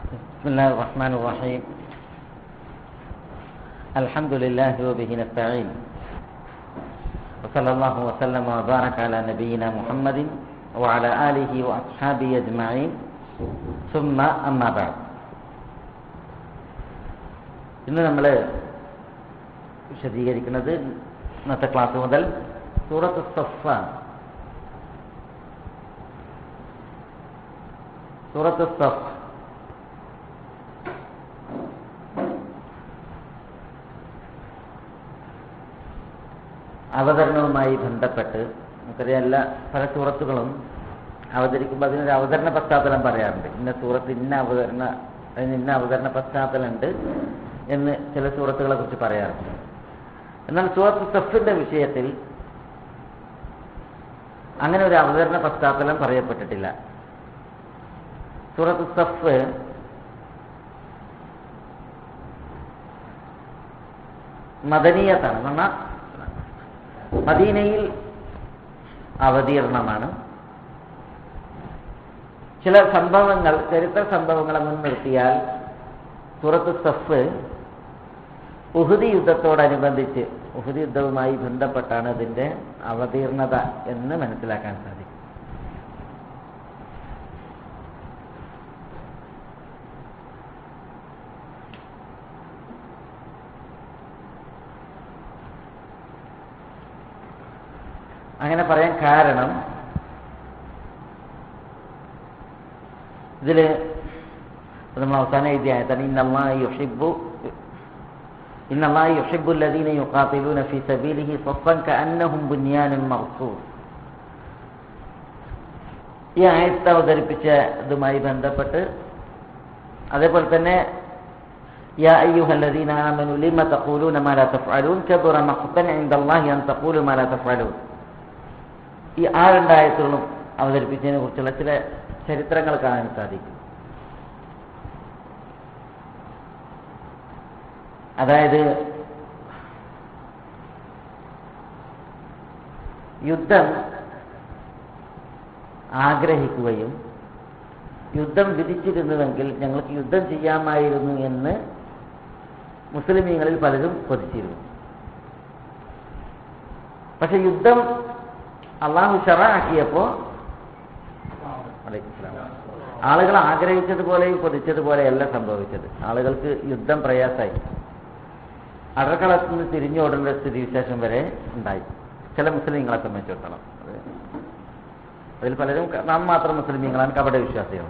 بسم الله الرحمن الرحيم الحمد لله وبه نستعين وصلى الله وسلم وبارك على نبينا محمد وعلى آله وأصحابه أجمعين ثم أما بعد. ഇന്ന് നമ്മൾ വിശദീകരിക്കുന്നത് ഇന്നത്തെ ക്ലാസ് മുതൽ സൂറത്ത് സഫാണ്. സൂറത്ത് സഫ് അവതരണവുമായി ബന്ധപ്പെട്ട് നമുക്കറിയാം, എല്ലാ പല സൂറത്തുകളും അവതരിക്കുമ്പോൾ അതിനൊരു അവതരണ പശ്ചാത്തലം പറയാറുണ്ട്. ഇന്ന സൂറത്ത് ഇന്ന അവതരണ പശ്ചാത്തലമുണ്ട് എന്ന് ചില സൂറത്തുകളെ കുറിച്ച് പറയാറുണ്ട്. എന്നാൽ സൂറത്ത് സഫിന്റെ വിഷയത്തിൽ അങ്ങനെ ഒരു അവതരണ പശ്ചാത്തലം പറയപ്പെട്ടിട്ടില്ല. സൂറത്ത് സഫ് മദനീയത്താണ്, എന്ന് പറഞ്ഞാൽ മദീനയിൽ അവതീർണമാണ്. ചില സംഭവങ്ങൾ, ചരിത്ര സംഭവങ്ങളെ മുൻനിർത്തിയാൽ സൂറത്ത് സഫ് ഉഹുദ് യുദ്ധത്തോടനുബന്ധിച്ച്, ഉഹുദ് യുദ്ധവുമായി ബന്ധപ്പെട്ടാണ് അതിൻ്റെ അവതീർണത എന്ന് മനസ്സിലാക്കാൻ സാധിക്കും. അങ്ങനെ പറയാൻ കാരണം, ഇതിൽ നമ്മൾ അവസാനം എഴുതിയ ആയത്താണ് ഇന്നല്ലാഹ യുഹിബ്ബു അല്ലദീന യുഖാതിലൂന ഫീ സബീലിഹി സഫൻ കഅന്നഹും ബുനിയാനുൻ മർസൂസ്. ഈ ആയത്ത് അവതരിപ്പിച്ച ഇതുമായി ബന്ധപ്പെട്ട്, അതേപോലെ തന്നെ യാ അയ്യുഹല്ലദീന ആമനൂ ലിമ തഖൂലൂന മാ ലാ തഫ്അലൂൻ കബറ മഖ്തൻ ഇൻദല്ലാഹി അൻ തഖൂലു മാ ലാ തഫ്അലൂൻ, ഈ ആ രണ്ടായത്തുകളും അവതരിപ്പിച്ചതിനെ കുറിച്ചുള്ള ചില ചരിത്രങ്ങൾ കാണാൻ സാധിക്കും. അതായത് യുദ്ധം ആഗ്രഹിക്കുകയും യുദ്ധം വിധിച്ചിരുന്നുവെങ്കിൽ ഞങ്ങൾക്ക് യുദ്ധം ചെയ്യാമായിരുന്നു എന്ന് മുസ്ലിമീങ്ങളിൽ പലരും കൊതിച്ചിരുന്നു. പക്ഷെ യുദ്ധം അള്ളാഹു ശറഅാക്കിയപ്പോൾ ആളുകൾ ആഗ്രഹിച്ചതുപോലെയും കൊതിച്ചതുപോലെയല്ല സംഭവിച്ചത്. ആളുകൾക്ക് യുദ്ധം പ്രയാസമായി, അടർക്കളത്തിൽ നിന്ന് തിരിഞ്ഞോടേണ്ട സ്ഥിതിവിശേഷം വരെ ഉണ്ടായി ചില മുസ്ലിങ്ങളെ സംബന്ധിച്ചിടത്തോളം. അതിൽ പലരും നാം മാത്രം മുസ്ലിമീങ്ങളാണ്, കപട വിശ്വാസികൾ.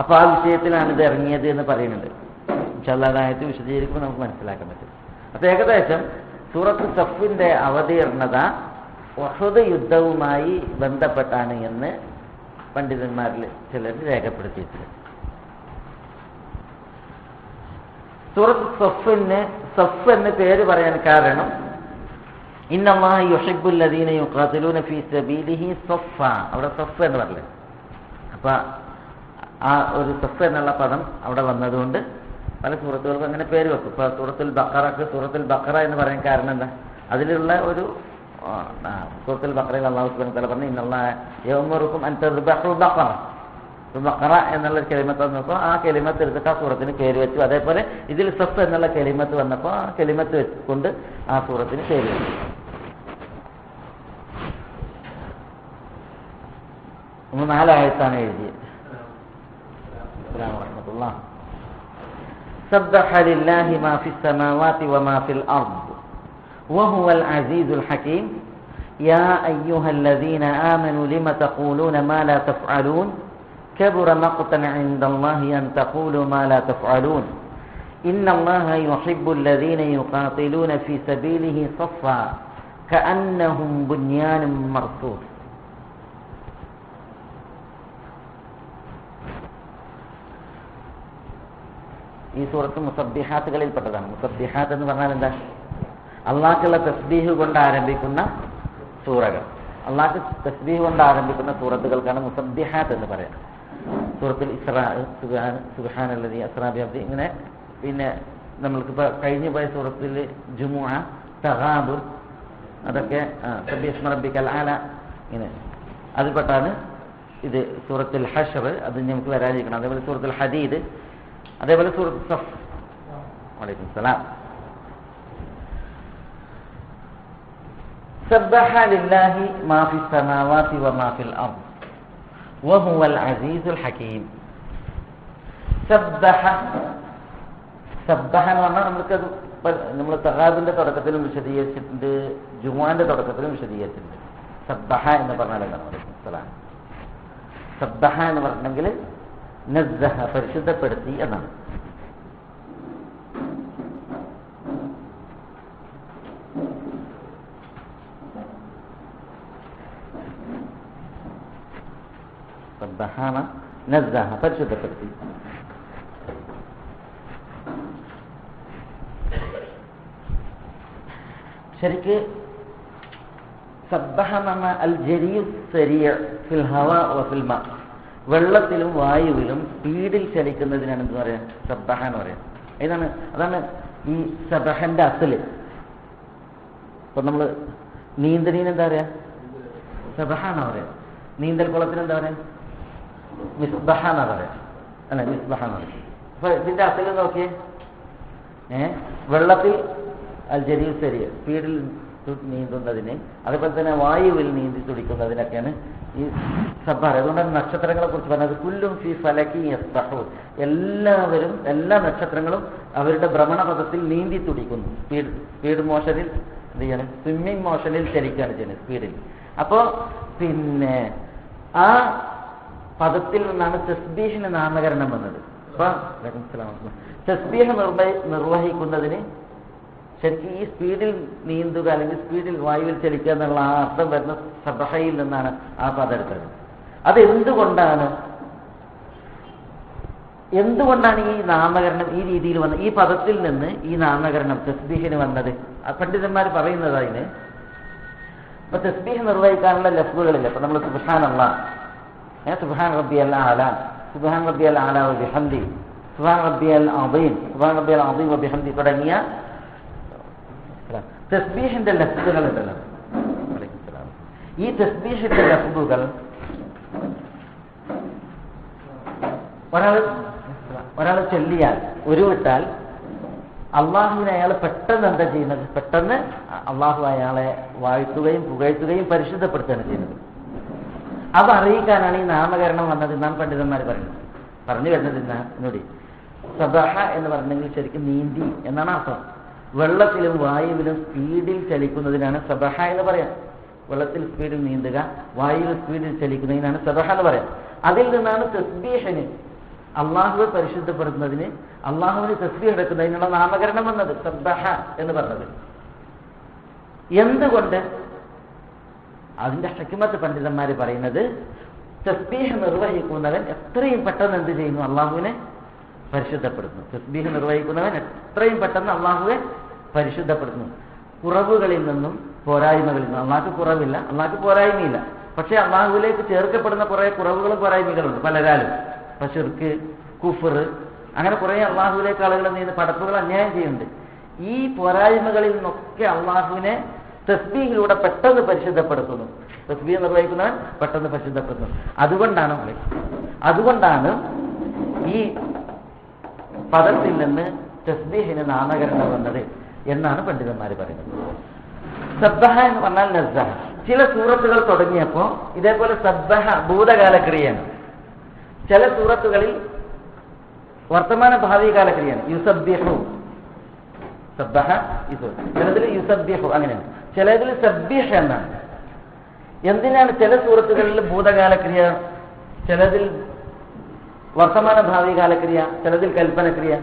അപ്പോൾ ആ വിഷയത്തിലാണ് ഇത് ഇറങ്ങിയത് എന്ന് പറയുന്നുണ്ട്. ഇൻഷാല്ലാഹ് വിശദീകരിക്കുമ്പോൾ നമുക്ക് മനസ്സിലാക്കാൻ പറ്റും. അപ്പോൾ ഏകദേശം സൂറത്ത് സഫിന്റെ അവതീർണത ഉഹുദ് യുദ്ധവുമായി ബന്ധപ്പെട്ടാണ് എന്ന് പണ്ഡിതന്മാരിൽ ചിലർ രേഖപ്പെടുത്തിയിട്ടുണ്ട്. സൂറത്ത് സഫിന് സഫ് എന്ന് പേര് പറയാൻ കാരണം ഇന്നല്ലാഹ യുഹിബ്ബു അല്ലദീന യുഖാതിലൂന ഫീ സബീലിഹി സഫ, അവിടെ സഫ് എന്ന് പറഞ്ഞത്. അപ്പൊ ആ ഒരു സഫ് എന്നുള്ള പദം അവിടെ വന്നതുകൊണ്ട് പല സൂറത്തുകൾക്കും അങ്ങനെ പേര് വെക്കും. ഇപ്പൊ സൂറത്തുൽ ബഖറ എന്ന് പറയാൻ കാരണം എന്താ, അതിലുള്ള ഒരു സൂറത്തുൽ ബഖറയിൽ അല്ലാഹു സുബ്ഹാനഹു വ തആല പറഞ്ഞു ഇന്നല്ലാഹ യഅ്മുറുക്കും അൻ തദ്ബഹു ബഖറ. ബഖറ എന്നുള്ള കലിമത്ത് വന്നപ്പോൾ ആ കലിമത്ത് എടുത്തിട്ട് ആ സൂറത്തിന് പേര് വെച്ചു. അതേപോലെ ഇതിൽ സഫ് എന്നുള്ള കലിമത്ത് വന്നപ്പോൾ ആ കലിമത്ത് വെച്ചുകൊണ്ട് ആ സൂറത്തിന് പേര് വെച്ചു. നാലായത്താണ് എഴുതിയത്. അസ്സലാമു അലൈക്കും. സബ്ബഹ ലില്ലാഹി മാ ഫിസ് സമാവാതി വമാ ഫിൽ അർദ് وهو العزيز الحكيم يا أيها الذين آمنوا لم تقولون ما لا تفعلون كبر مقتا عند الله أن تقولوا ما لا تفعلون إن الله يحب الذين يقاتلون في سبيله صفا كأنهم بنيان مرصوص. ഈ സൂറത്ത് മുസബ്ബിഹാത്തുകളിൽ പെട്ടതാണ്. മുസബ്ബിഹാത്ത് എന്ന് പറഞ്ഞാൽ എന്താ, അള്ളാഹ്ക്കുള്ള തസ്ബീഹ് കൊണ്ട് ആരംഭിക്കുന്ന സൂറകൾ. അള്ളാഹ്ക്ക് തസ്ബീഹ് കൊണ്ട് ആരംഭിക്കുന്ന സൂറത്തുകൾക്കാണ് മുസബ്ബിഹാത്ത് എന്ന് പറയാം. സൂറത്തുൽ ഇസ്രാ, സുബ്ഹാനല്ലദീ അസ്റാ ബിഅബ്ദി, ഇങ്ങനെ. പിന്നെ നമ്മൾക്കിപ്പോൾ കഴിഞ്ഞു പോയ സൂറത്തുൽ ജുമുഅ, തഗാബുൻ, അതൊക്കെ സബ്ബിഹ് ഇസ്മ റബ്ബിക്കൽ അഅല, ഇങ്ങനെ അതിൽപ്പെട്ടാണ് ഇത് സൂറത്തുൽ ഹശ്ർ, അത് നമുക്ക് വരാതിരിക്കണം. അതേപോലെ സൂറത്തുൽ ഹദീദ്, അതേപോലെ സൂറത്ത് സഫ്. വലൈക്കും സലാം. സബ്ബഹ ലില്ലാഹി മാ ഫിസ് സമാവാതി വമാ ഫിൽ അർദ് വഹുവൽ അസീസുൽ ഹകീം. സബ്ബഹ, സബ്ബഹ എന്ന് പറഞ്ഞാൽ നമുക്കത് നമ്മൾ തഹാബിന്റെ തുടക്കത്തിലും വിശദീകരിച്ചിട്ടുണ്ട്, ജുമുഅന്റെ തുടക്കത്തിലും വിശദീകരിച്ചിട്ടുണ്ട്. സബ്ബഹ എന്ന് പറഞ്ഞാൽ എന്താണ്? സബ്ബഹ എന്ന് പറഞ്ഞെങ്കിൽ നസ്സഹ, പരിശുദ്ധപ്പെടുത്തി എന്നാണ്. സബ്ബഹാന നസ്സഹ, പരിശുദ്ധപ്പെടുത്തി. ശരിക്ക് സബ്ബഹ എന്ന് പറഞ്ഞാൽ അൽ ജരീഉ സരീഅ ഫിൽ ഹവാ വഫിൽ മാ, വെള്ളത്തിലും വായുവിലും സ്പീഡിൽ ചലിക്കുന്നതിനാണ് എന്ത് പറയാ? സബ്ബഹ എന്ന് പറയാം. അതാണ് ഈ സബഹന്റെ അസല്. ഇപ്പൊ നമ്മള് നീന്തലിന് എന്താ പറയാ? സബഹ എന്നാ പറയാ. നീന്തൽ കുളത്തിന് എന്താ പറയാ? മിസ്ബഹ എന്നാ പറയാ, അല്ല മിസ്ബഹ എന്ന് പറയാം. അപ്പൊ ഇതിന്റെ അസല് നോക്കിയേ, വെള്ളത്തിൽ അൽ ജരീഉ സരീഅ, സ്പീഡിൽ നീന്തുന്നതിന്, അതുപോലെ തന്നെ വായുവിൽ നീന്തി തുടിക്കുന്നതിനൊക്കെയാണ് ഈ സബ്ബഹ. അതുകൊണ്ടാണ് നക്ഷത്രങ്ങളെ കുറിച്ച് പറഞ്ഞത് കുല്ലും ഫി ഫലകി യസ്ബഹൂൻ, എല്ലാവരും, എല്ലാ നക്ഷത്രങ്ങളും അവരുടെ ഭ്രമണപഥത്തിൽ നീന്തി തുടിക്കുന്നു. സ്പീഡ് മോഷനിൽ എന്ത് ചെയ്യാണ്? സ്വിമ്മിങ് മോഷനിൽ ചലിക്കുകയാണ് ചെയ്യുന്നത്, സ്പീഡിൽ. അപ്പോ പിന്നെ ആ പദത്തിൽ നിന്നാണ് തസ്ബീഹിന് നാമകരണം വന്നത്. അപ്പൊ തസ്ബീഹ് നിർവഹിക്കുന്നതിന് ശരിക്കും ഈ സ്പീഡിൽ നീന്തുക അല്ലെങ്കിൽ സ്പീഡിൽ വായുവിൽ ചലിക്കുക എന്നുള്ള ആ അർത്ഥം വരുന്ന സബഹയിൽ നിന്നാണ് ആ പദം എടുത്തത്. അത് എന്തുകൊണ്ടാണ് ഈ നാമകരണം ഈ രീതിയിൽ വന്നത്? ഈ പദത്തിൽ നിന്ന് ഈ നാമകരണം തസ്ബീഹിന് വന്നത് പണ്ഡിതന്മാർ പറയുന്നത് അതിന്. ഇപ്പൊ തസ്ബീഹ് നിർവഹിക്കാനുള്ള ലഫ്ളുകളില്ല. ഇപ്പൊ നമ്മൾ സുബ്ഹാനല്ലാഹ്, സുബ്ഹാന റബ്ബിയൽ അഅല, സുബ്ഹാന റബ്ബിയൽ അഅല വബിഹംദി, സുബ്ഹാന റബ്ബിയൽ അദീം, സുബ്ഹാന റബ്ബിയൽ അദീം വബിഹംദി തുടങ്ങിയ തസ്ബീഹിന്റെ ലഫ്ളുകൾ ഉണ്ടല്ലോ. ഈ തസ്ബീഹിന്റെ ലഫ്ളുകൾ ഒരാൾ ചൊല്ലിയാൽ, ഉരുവിട്ടാൽ അള്ളാഹുവിനെ അയാൾ പെട്ടെന്ന് എന്താ ചെയ്യുന്നത്? പെട്ടെന്ന് അള്ളാഹു അയാളെ വാഴ്ത്തുകയും പുകഴ്ത്തുകയും പരിശുദ്ധപ്പെടുത്തുകയാണ് ചെയ്യുന്നത്. അത് അറിയിക്കാനാണ് ഈ നാമകരണം വന്നത് എന്നാണ് പണ്ഡിതന്മാർ പറയുന്നത്. പറഞ്ഞു വരുന്നത് എന്നോടി സബഹ എന്ന് പറഞ്ഞെങ്കിൽ ശരിക്കും നീന്തി എന്നാണ് അർത്ഥം. വെള്ളത്തിലും വായുവിലും സ്പീഡിൽ ചലിക്കുന്നതിനാണ് സബഹ എന്ന് പറയാം. വെള്ളത്തിൽ സ്പീഡിൽ നീന്തുക, വായുവിൽ സ്പീഡിൽ ചലിക്കുന്നതിനാണ് സബഹ എന്ന് പറയാം. അതിൽ നിന്നാണ് തസ്ബീഹിന്, അള്ളാഹുവെ പരിശുദ്ധപ്പെടുത്തുന്നതിന്, അള്ളാഹുവിന് തസ്ബീഹ് എടുക്കുന്നതിനുള്ള നാമകരണം വന്നത്, സബ്ബഹ എന്ന് പറഞ്ഞത്. എന്തുകൊണ്ട്? അതിന്റെ ഹിക്മത്ത് പണ്ഡിതന്മാർ പറയുന്നത്, തസ്ബീഹ് നിർവഹിക്കുന്നവൻ എത്രയും പെട്ടെന്ന് എന്ത് ചെയ്യുന്നു? അള്ളാഹുവിനെ പരിശുദ്ധപ്പെടുത്തുന്നു. തസ്ബീഹ് നിർവഹിക്കുന്നവൻ എത്രയും പെട്ടെന്ന് അള്ളാഹുവെ പരിശുദ്ധപ്പെടുത്തുന്നു. കുറവുകളിൽ നിന്നും പോരായ്മകളിൽ നിന്നും. അള്ളാഹ്ക്ക് കുറവില്ല, അള്ളാഹ്ക്ക് പോരായ്മയില്ല. പക്ഷെ അള്ളാഹുവിലേക്ക് ചേർക്കപ്പെടുന്ന കുറെ കുറവുകളും പോരായ്മകളുണ്ട് പലരാലും. ഇപ്പൊ ശിർക്ക്, കുഫർ, അങ്ങനെ കുറെ അള്ളാഹുവിലേക്ക് ആളുകൾ നീന്ന് പടപ്പുകൾ അന്യായം ചെയ്യുന്നുണ്ട്. ഈ പോരായ്മകളിൽ നിന്നൊക്കെ അള്ളാഹുവിനെ തസ്ബീഹിലൂടെ പെട്ടെന്ന് പരിശുദ്ധപ്പെടുത്തുന്നു. തസ്ബീഹ് നിർവഹിക്കുന്നവൻ പെട്ടെന്ന് പരിശുദ്ധപ്പെടുത്തുന്നു. അതുകൊണ്ടാണ് ഈ പദത്തിൽ നിന്ന് തസ്ബീഹിന് നാമകരണം വന്നത് എന്നാണ് പണ്ഡിതന്മാർ പറയുന്നത്. സബ്ബഹ എന്ന് പറഞ്ഞാൽ നസ്സഹ. ചില സൂറത്തുകൾ തുടങ്ങിയപ്പോ ഇതേപോലെ സബ്ബഹ ഭൂതകാല ക്രിയയാണ്. ചില സൂറത്തുകളിൽ വർത്തമാന ഭാവി കാല ക്രിയയാണ്. യുസബ്ബിഹു, സബ്ബഹ, ചിലതിൽ യുസബ്ബിഹു, അങ്ങനെയാണ്. ചിലതിൽ സബ്ബിഹ് എന്നാണ്. എന്തിനാണ് ചില സൂറത്തുകളിൽ ഭൂതകാല ക്രിയ, ചിലതിൽ വർത്തമാന ഭാവി കാലക്രിയ, ചിലതിൽ കൽപ്പനക്രിയ?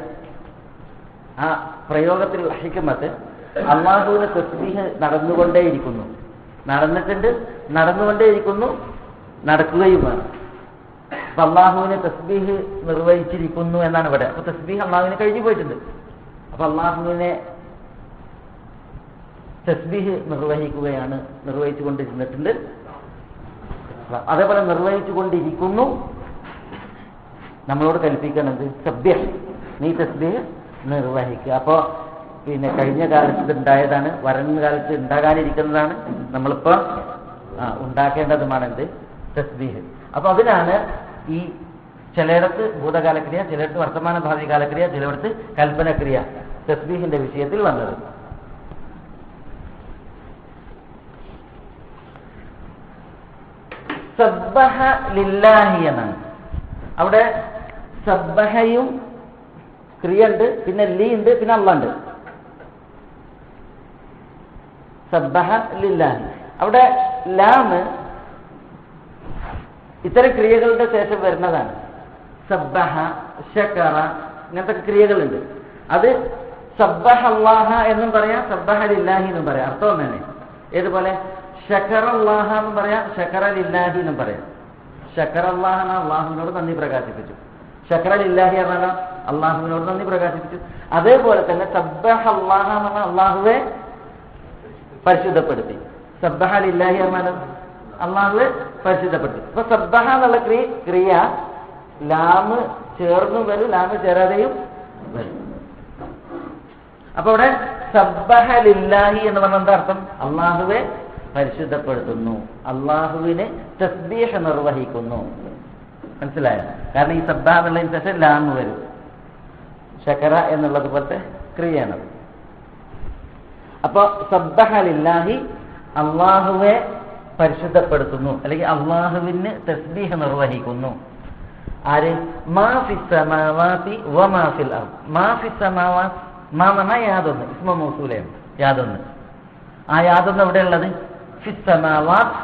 ആ പ്രയോഗത്തിലുള്ള ഹിക്മത്ത് അള്ളാഹുവിന് തസ്ബീഹ് നടന്നുകൊണ്ടേയിരിക്കുന്നു, നടന്നിട്ടുണ്ട്, നടന്നുകൊണ്ടേയിരിക്കുന്നു, നടക്കുകയും വേണം. അപ്പൊ അള്ളാഹുവിനെ തസ്ബീഹ് നിർവഹിച്ചിരിക്കുന്നു എന്നാണ് ഇവിടെ. അപ്പൊ തസ്ബീഹ് അള്ളാഹുവിനെ കഴിഞ്ഞു പോയിട്ടുണ്ട്. അപ്പൊ അള്ളാഹുവിനെ തസ്ബീഹ് നിർവഹിച്ചു കൊണ്ടിരുന്നിട്ടുണ്ട്. അതേപോലെ നിർവഹിച്ചു കൊണ്ടിരിക്കുന്നു. നമ്മളോട് കൽപ്പിക്കണത് സബ്ബിഹ്, നീ തസ്ബീഹ് നിർവഹിക്കുക. അപ്പോ പിന്നെ കഴിഞ്ഞ കാലത്ത് ഇത് ഉണ്ടായതാണ്, വരുന്ന കാലത്ത് ഉണ്ടാകാനിരിക്കുന്നതാണ്, നമ്മളിപ്പോ ഉണ്ടാക്കേണ്ടതുമാണ് എന്ത്? തസ്ബീഹ്. അപ്പൊ അതിനാണ് ഈ ചിലയിടത്ത് ഭൂതകാലക്രിയ, ചിലയിടത്ത് വർത്തമാന ഭാവി കാലക്രിയ, ചിലയിടത്ത് കൽപ്പനക്രിയ തസ്ബീഹിന്റെ വിഷയത്തിൽ വന്നത്. സബ്ബഹ ലില്ലാഹി എന്നാണ്. അവിടെ സബ്ബഹയും ക്രിയ ഉണ്ട്, പിന്നെ ലീ ഉണ്ട്, പിന്നെ അല്ലാഹ് ഉണ്ട്. സബ്ബഹ ലില്ലാഹി. അവിടെ ലാമ് ഇത്തരം ക്രിയകളുടെ ശേഷം വരുന്നതാണ്. സബ്ബഹ, ശകറ, ഇങ്ങനത്തെ ക്രിയകളുണ്ട്. അത് സബ്ബഹ അല്ലാഹ എന്നും പറയാം, സബ്ബഹ ലില്ലാഹി എന്നും പറയാം, അർത്ഥം ഒന്നാണ്. ഏതുപോലെ ശകറ അല്ലാഹ എന്നും പറയാം, ശകറ ലില്ലാഹി എന്നും പറയാം. ശകറ അല്ലാഹ അള്ളാഹുവിനോട് നന്ദി പ്രകാശിപ്പിച്ചു, ശകറ ലില്ലാഹി എന്നാണ് അള്ളാഹുവിനോട് നന്ദി പ്രകാശിപ്പിച്ചു. അതേപോലെ തന്നെ സബ്ബഹ അല്ലാഹ എന്ന് പറഞ്ഞാൽ അള്ളാഹുവെ പരിശുദ്ധപ്പെടുത്തി, സബ്ബഹ ലില്ലാഹി എന്നാണ് അള്ളാഹുവെ പരിശുദ്ധപ്പെടുത്തി. അപ്പൊ സബ്ബഹ എന്നുള്ള ക്രിയ ലാമ് ചേർന്നും വരും, ലാമ് ചേരാതെയും വരും. അപ്പൊ ഇവിടെ സബ്ബഹ ലില്ലാഹി എന്ന് പറഞ്ഞ എന്താ അർത്ഥം? അള്ളാഹുവെ പരിശുദ്ധപ്പെടുത്തുന്നു, അള്ളാഹുവിന് തസ്ബീഹ് നിർവഹിക്കുന്നു. മനസ്സിലായോ? കാരണം ഈ സബ്ബഹ എന്നുള്ളതിന് ശേഷം ലാമ് വരും. ശകറ എന്നുള്ളത് പോലത്തെ ക്രിയയാണ്. അപ്പൊ സബ്ബഹ ലില്ലാഹി അള്ളാഹുവെ പരിശുദ്ധപ്പെടുത്തുന്നു, അല്ലെങ്കിൽ അള്ളാഹുവിന് തസ്ബീഹ് നിർവഹിക്കുന്നു. ആര്? മാ ഫിസ് സമാവാതി വമാ ഫിൽ അർദ്. മാ ഫിസ് സമാവാത്, മാ എന്ന യാതൊന്ന്, ഇസ്മ മൗസൂലയാണ്, യാതൊന്ന്. ആ യാതൊന്ന് എവിടെയുള്ളത്? ഫിസ് സമാവാത്,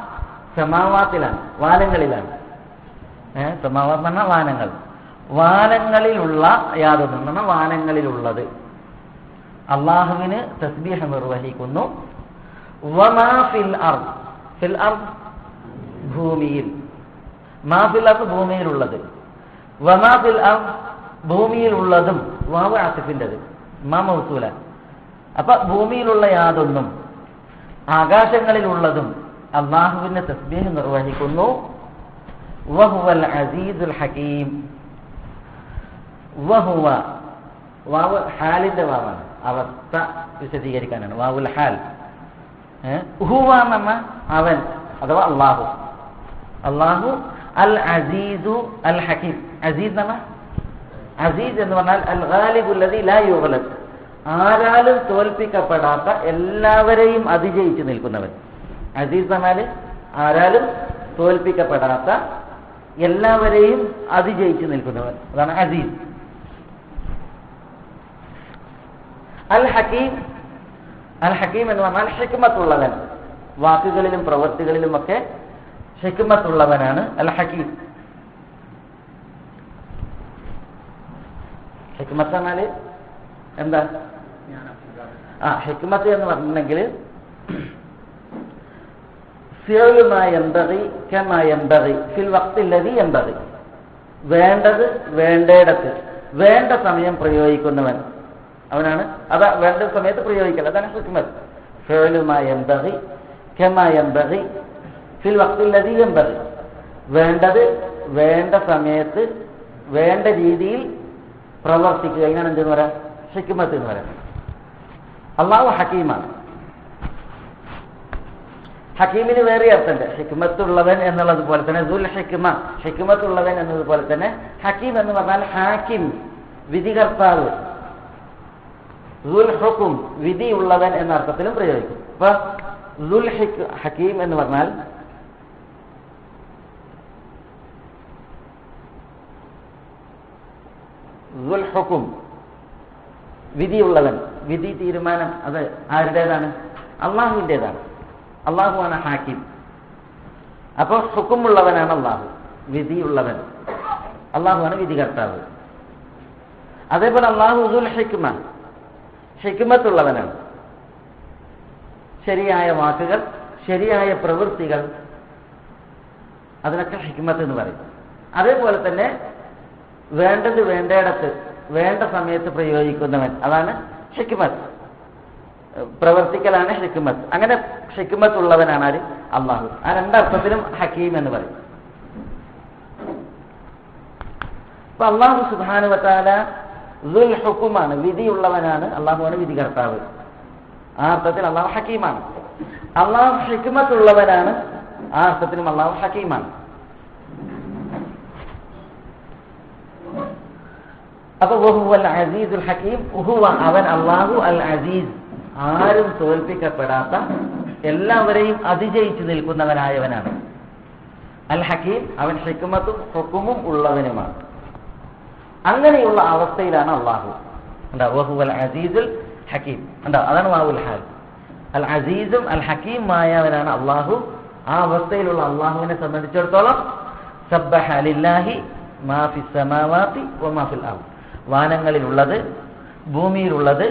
സമാവാത്തിലാണ്, വാനങ്ങളിലാണ്. സമാവാത്ത് എന്ന് പറഞ്ഞാൽ വാനങ്ങൾ, വാനങ്ങളിലുള്ള യാതൊന്ന് എന്ന് പറഞ്ഞാൽ വാനങ്ങളിലുള്ളത് അള്ളാഹുവിന് തസ്ബീഹ് നിർവഹിക്കുന്നു. വമാ ഫിൽ അർദ്, ഫിൽ അർദ് ഭൂമിയിൽ, മാ ഫിൽ അർദ് ഭൂമിയിലുള്ളത്, വമാ ഫിൽ അർദ് ഭൂമിയിലുള്ളതും, വാവ് ആസിഫിൻ്റെത്, മാ മൗസൂല. അപ്പൊ ഭൂമിയിലുള്ള യാതൊന്നും ആകാശങ്ങളിലുള്ളതും അള്ളാഹുവിന് തസ്ബീഹ് നിർവഹിക്കുന്നു. വഹുവൽ അസീസുൽ ഹകീം. വഹുവ, വാവ് ഹാലിന്റെ വാവാണ്, അവസ്ഥ വിശദീകരിക്കാനാണ് വാവുൽ ഹാൽ. ഹുവ എന്ന് പറഞ്ഞാൽ അവൻ അഥവാ അള്ളാഹു. അള്ളാഹു അൽ അസീസു അൽ ഹകീം. അസീസ് എന്ന് പറഞ്ഞാൽ, അസീസ് എന്ന് പറഞ്ഞാൽ അൽ ഗാലിബു അല്ലദീ ലാ യുഗ്ലബ്, ആരാലും തോൽപ്പിക്കപ്പെടാത്ത, എല്ലാവരെയും അതിജയിച്ചു നിൽക്കുന്നവൻ. അസീസ് എന്നാൽ ആരാലും തോൽപ്പിക്കപ്പെടാത്ത, എല്ലാവരെയും അതിജയിച്ചു നിൽക്കുന്നവൻ, അതാണ് അസീസ്. അൽ ഹകീം, അൽ ഹകീം എന്ന് പറഞ്ഞാൽ ഹിക്മത്തുള്ളവൻ, വാക്കുകളിലും പ്രവൃത്തികളിലും ഒക്കെ ഹിക്മത്തുള്ളവനാണ് അൽ ഹകീം. ഹിക്മത്ത് എന്നാൽ എന്താ? ഹിക്മത്ത് എന്ന് പറഞ്ഞിട്ടുണ്ടെങ്കിൽ ഫിഅലു മാ യൻബഗി കമാ യൻബഗി ഫിൽ വഖ്തി അല്ലദീ യൻബഗി. വേണ്ടത് വേണ്ടയിടത്ത് വേണ്ട സമയം പ്രയോഗിക്കുന്നവൻ അവനാണ്. അതാ വേണ്ട സമയത്ത് പ്രയോഗിക്കൽ, അതാണ് ഹിക്മത്ത്. ഫിഅലു മാ യൻബഗി കമാ യൻബഗി ഫിൽ വഖ്തി അല്ലദീ യൻബഗി. വേണ്ടത് വേണ്ട സമയത്ത് വേണ്ട രീതിയിൽ പ്രവർത്തിക്കുക, ഇതിനാണ് എന്തെന്ന് പറയാം? ഹിക്മത്ത് എന്ന് പറയാം. അള്ളാഹു ഹക്കീമാണ്. ഹക്കീമിന് വേറെ അർത്ഥമുണ്ട്. ഹിക്മത്തുള്ളവൻ എന്നുള്ളത് പോലെ തന്നെ ദുൽ ഹിക്മ, ഹിക്മത്തുള്ളവൻ എന്നതുപോലെ തന്നെ ഹക്കീം എന്ന് പറഞ്ഞാൽ ഹാക്കിം, വിധികർത്താവ്. ദുൽ ഹുക്കും, വിധിയുള്ളവൻ എന്ന അർത്ഥത്തിലും പ്രയോഗിക്കും. അപ്പൊ ദുൽ ഹക്കീം എന്ന് പറഞ്ഞാൽ ദുൽ ഹുക്കും, വിധിയുള്ളവൻ, വിധി തീരുമാനം അത് ആരുടേതാണ്? അള്ളാഹുവിൻ്റെതാണ്. അള്ളാഹുവാണ് ഹാക്കിം. അപ്പോൾ ഹുക്കുമുള്ളവനാണ് അള്ളാഹു, വിധിയുള്ളവൻ. അള്ളാഹുവാണ് വിധികർത്താവ്. അതേപോലെ അള്ളാഹു ദുൽ ഹിക്മ, ഹിക്മത്തുള്ളവനാണ്. ശരിയായ വാക്കുകൾ, ശരിയായ പ്രവൃത്തികൾ, അതിനൊക്കെ ഹിക്മത്ത് എന്ന് പറയും. അതേപോലെ തന്നെ വേണ്ടത് വേണ്ടയിടത്ത് വേണ്ട സമയത്ത് പ്രയോഗിക്കുന്നവൻ, അതാണ് ഹിക്മത്ത്. പ്രവർത്തിക്കലാണ് ഹിക്മത്ത്. അങ്ങനെ ഹിക്മത്തുള്ളവനാണ് ആര്? അള്ളാഹു. ആ രണ്ടർത്ഥത്തിലും ഹക്കീം എന്ന് പറയും. അപ്പൊ അള്ളാഹു സുബ്ഹാനഹു വ തആല ദുൽ ഹുക്കുമാണ്, വിധിയുള്ളവനാണ്. അള്ളാഹുവാണ് വിധികർത്താവ്. ആ അർത്ഥത്തിൽ അള്ളാഹു ഹക്കീമാണ്. അള്ളാഹു ഹിക്മത്തുള്ളവനാണ്. ആ അർത്ഥത്തിലും അള്ളാഹു ഹക്കീമാണ്. അപ്പൊ വഹുവൽ അസീസുൽ ഹകീം, ഹുവ അവൻ അല്ലാഹു അൽ അസീസ്, ആരും തോൽപ്പിക്കപ്പെടാത്ത എല്ലാവരെയും അതിജയിച്ചു നിൽക്കുന്നവനായവനാണ്. അൽ ഹകീം, അവൻ ഹിക്മത്തും ഹുക്മും ഉള്ളവനുമാണ്. അങ്ങനെയുള്ള അവസ്ഥയിലാണ് അള്ളാഹു. വഹുവൽ അസീസുൽ ഹകീം, അതാണ് വാവുൽ ഹാൽ. അൽ അസീസും അൽ ഹകീമായവനാണ് അള്ളാഹു. ആ അവസ്ഥയിലുള്ള അള്ളാഹുവിനെ സംബന്ധിച്ചിടത്തോളം സബ്ബഹ ലില്ലാഹി മാ ഫിസ് സമാവാതി വമാ ഫിൽ അർദ്, വാനങ്ങളിലുള്ളത് ഭൂമിയിലുള്ളത്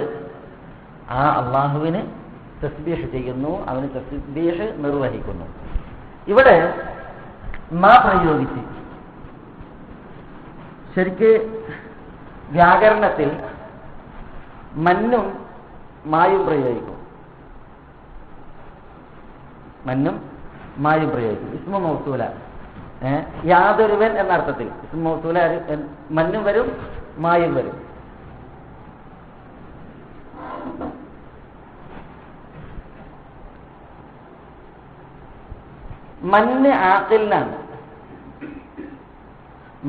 ആ അള്ളാഹുവിന് തസ്ബീഹ് ചെയ്യുന്നു, അവന് തസ്ബീഹ് നിർവഹിക്കുന്നു. ഇവിടെ മാ പ്രയോഗിച്ച് ശരിക്ക് വ്യാകരണത്തിൽ മന്നും മായും പ്രയോഗിക്കും. മന്നും മായും പ്രയോഗിക്കും. ഇസ്മു മൗസൂല, യാതൊരുവൻ എന്ന അർത്ഥത്തിൽ ഇസ്മു മൗസൂല മന്നും വരും മായും വരും. മന്ന് ആഖിലിനാണ്,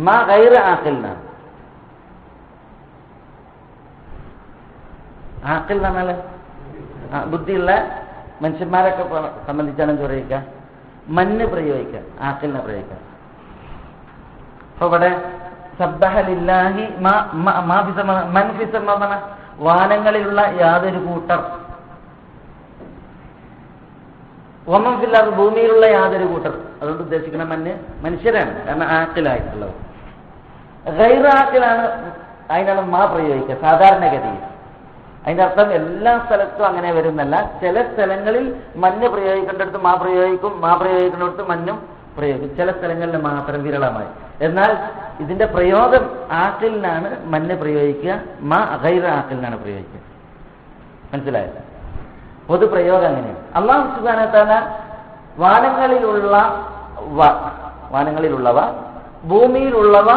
മാ ഗൈർ ആഖിലിനാണ്. ആഖിൽ എന്ന് പറഞ്ഞാൽ ബുദ്ധിയുള്ള മനുഷ്യന്മാരൊക്കെ സംബന്ധിച്ചാണ് പ്രയോഗിക്കുക. മന്ന് പ്രയോഗിക്കുക, ആഖിലിനെ പ്രയോഗിക്കുക. അപ്പൊ ഇവിടെ സബ്ബഹ ലില്ലാഹി മൻ ഫി സമാ, വാനങ്ങളിലുള്ള യാതൊരു കൂട്ടർ, വമൻ ഫിൽ അർദ്, ഭൂമിയിലുള്ള യാതൊരു കൂട്ടർ. അതുകൊണ്ട് ഉദ്ദേശിക്കുന്ന മന് മനുഷ്യരാണ്, കാരണം ആഖിലായിട്ടുള്ളത്. ഗൈർ ആഖിലാണ്, അതിനാണ് മാ പ്രയോഗിക്കുക സാധാരണഗതിയിൽ. അതിന്റെ അർത്ഥം എല്ലാ സ്ഥലത്തും അങ്ങനെ വരുന്നല്ല. ചില സ്ഥലങ്ങളിൽ മഞ്ഞ് പ്രയോഗിക്കേണ്ടടുത്ത് മാ പ്രയോഗിക്കും, മാ പ്രയോഗിക്കുന്നിടത്ത് മഞ്ഞും പ്രയോഗിക്കും, ചില സ്ഥലങ്ങളിൽ മാത്രം വിരളമായി. എന്നാൽ ഇതിന്റെ പ്രയോഗം ആഖിലിനാണ് മഞ്ഞ് പ്രയോഗിക്കുക, മാ ഗൈർ ആഖിലിനാണ് പ്രയോഗിക്കുക. മനസ്സിലായോ? പൊതുപ്രയോഗം അങ്ങനെയാണ്. അല്ലാഹു സുബ്ഹാനഹു വ തആല വാനങ്ങളിലുള്ളവ ഭൂമിയിലുള്ളവ